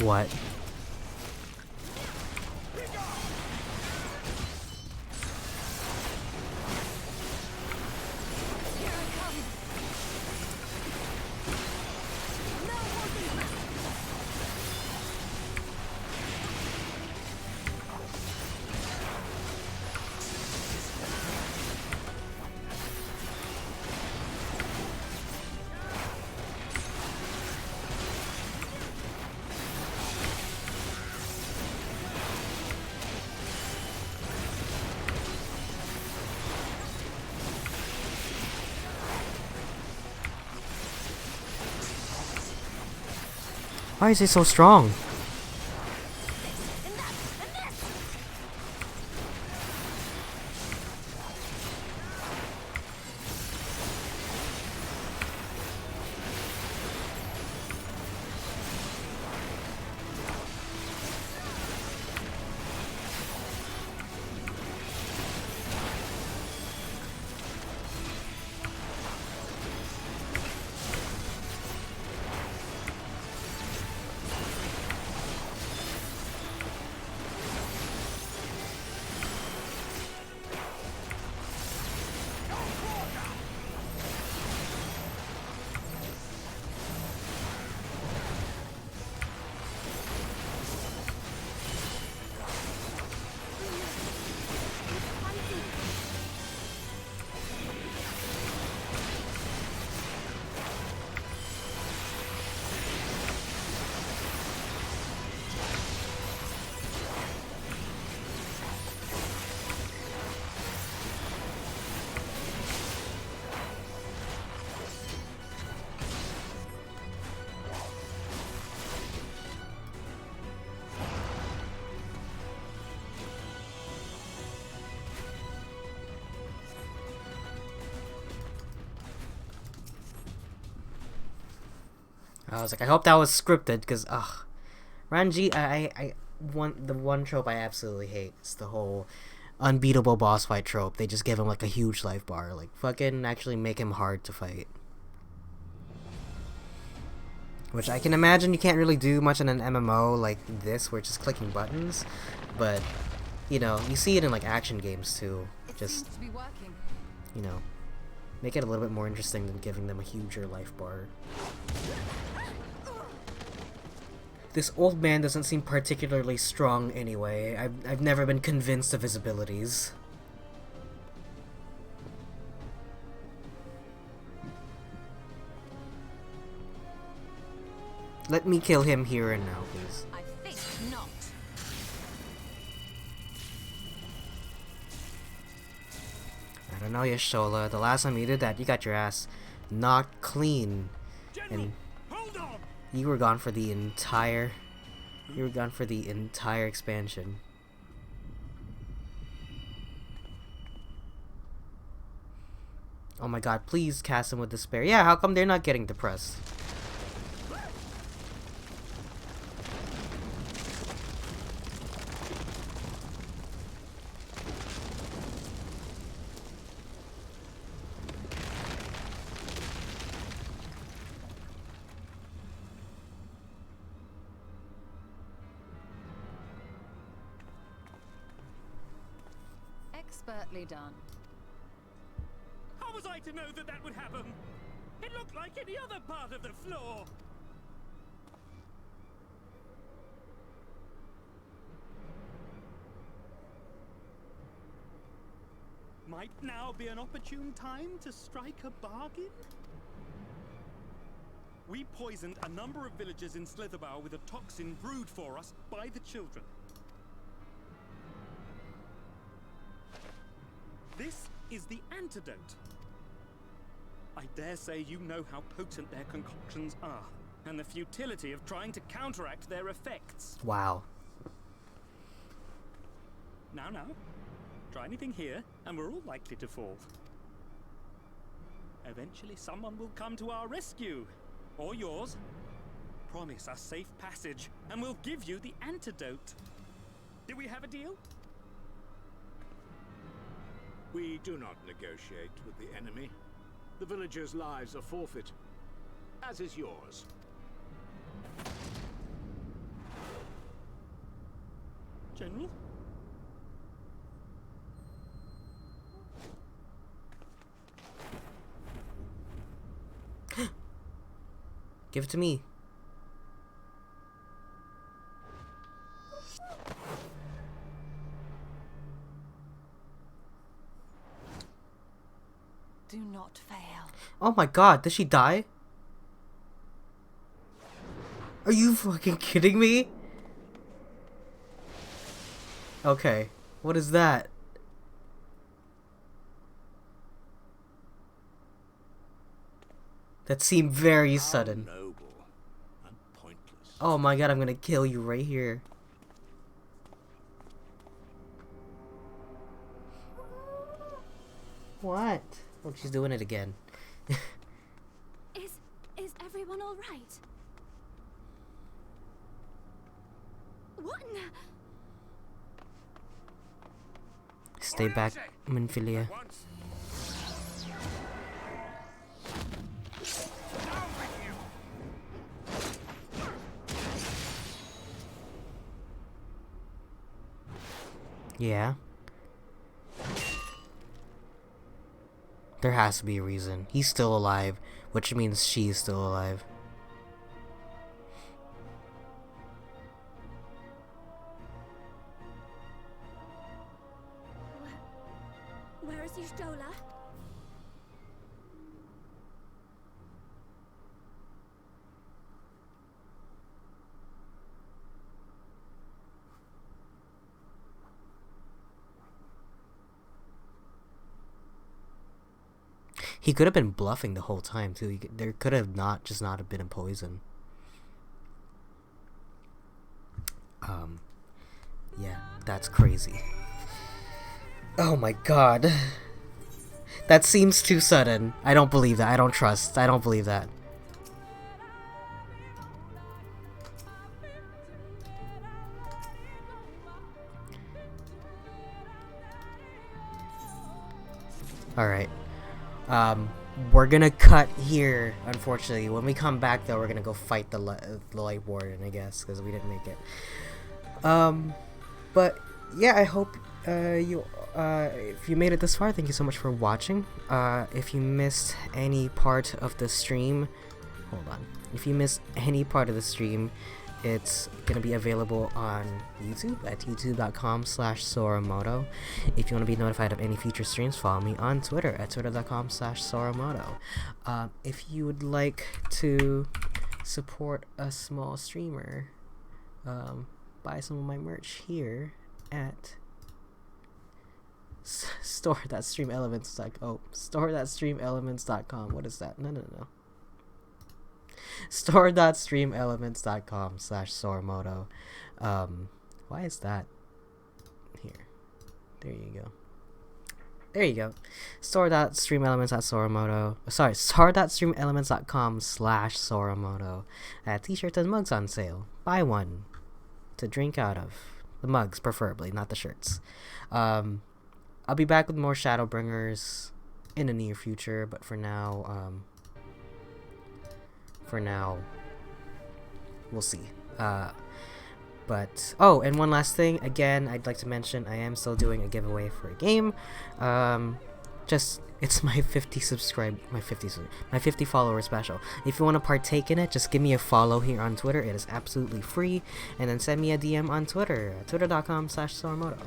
What? Why is he so strong? I was like, I hope that was scripted, because, ugh. Ranji, the one trope I absolutely hate is the whole unbeatable boss fight trope. They just give him, like, a huge life bar. Like, fucking actually make him hard to fight. Which I can imagine you can't really do much in an MMO like this, where it's just clicking buttons. But, you know, you see it in, like, action games, too. Just, you know, Make it a little bit more interesting than giving them a huger life bar. This old man doesn't seem particularly strong anyway. I've never been convinced of his abilities. Let me kill him here and now, please. I think not. I don't know, Yashola. The last time you did that, you got your ass knocked clean. General, And hold on! you were gone for the entire... You were gone for the entire expansion. Oh my god, please cast him with despair. Yeah, how come they're not getting depressed? Expertly done. How was I to know that that would happen? It looked like any other part of the floor. Might now be an opportune time to strike a bargain? We poisoned a number of villagers in Slitherbough with a toxin brewed for us by the children. This is the antidote. I dare say you know how potent their concoctions are, and the futility of trying to counteract their effects. Wow. Now, try anything here, and we're all likely to fall. Eventually someone will come to our rescue, or yours. Promise us safe passage, and we'll give you the antidote. Do we have a deal? We do not negotiate with the enemy. The villagers' lives are forfeit, as is yours. General? Give it to me. Do not fail. Oh my god, did she die? Are you fucking kidding me? Okay, what is that? That seemed very sudden. Noble and pointless. Oh my god, I'm gonna kill you right here. What? Oh, she's doing it again. Is everyone all right? What in the... Stay back, Minfilia. Yeah. There has to be a reason. He's still alive, which means she's still alive. Where is Y'shtola? He could have been bluffing the whole time too. There could have not have been a poison. Yeah, that's crazy. Oh my god. That seems too sudden. I don't believe that. I don't believe that. Alright. We're gonna cut here, unfortunately. When we come back, though, we're gonna go fight the Light Warden, I guess, because we didn't make it. But, yeah, I hope if you made it this far, thank you so much for watching. If you missed any part of the stream, hold on. If you missed any part of the stream, it's gonna be available on YouTube at youtube.com/Soramoto. If you want to be notified of any future streams, follow me on Twitter at twitter.com/Soramoto. If you would like to support a small streamer, buy some of my merch here at store.streamelements.com. What is that? No. store.streamelements.com/Soramoto. Why is that here? There you go. store.streamelements.Soramoto. Sorry, store.streamelements.com/Soramoto. T-shirts and mugs on sale. Buy one to drink out of. The mugs, preferably, not the shirts. I'll be back with more Shadowbringers in the near future, but for now, we'll see. But and one last thing, again, I'd like to mention I am still doing a giveaway for a game. It's my 50 follower special. If you want to partake in it, just give me a follow here on Twitter. It is absolutely free, and then send me a DM on Twitter at twitter.com/Soramoto.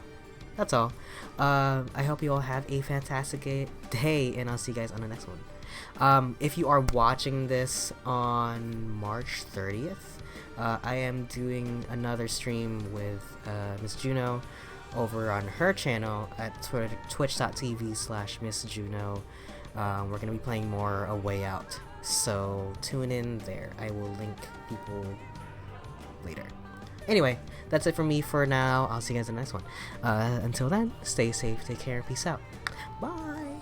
That's all. I hope you all have a fantastic day, and I'll see you guys on the next one. If you are watching this on March 30th, I am doing another stream with Miss Juno over on her channel at twitch.tv/Miss Juno. We're going to be playing more A Way Out, so tune in there. I will link people later. Anyway, that's it for me for now. I'll see you guys in the next one. Until then, stay safe, take care, and peace out. Bye!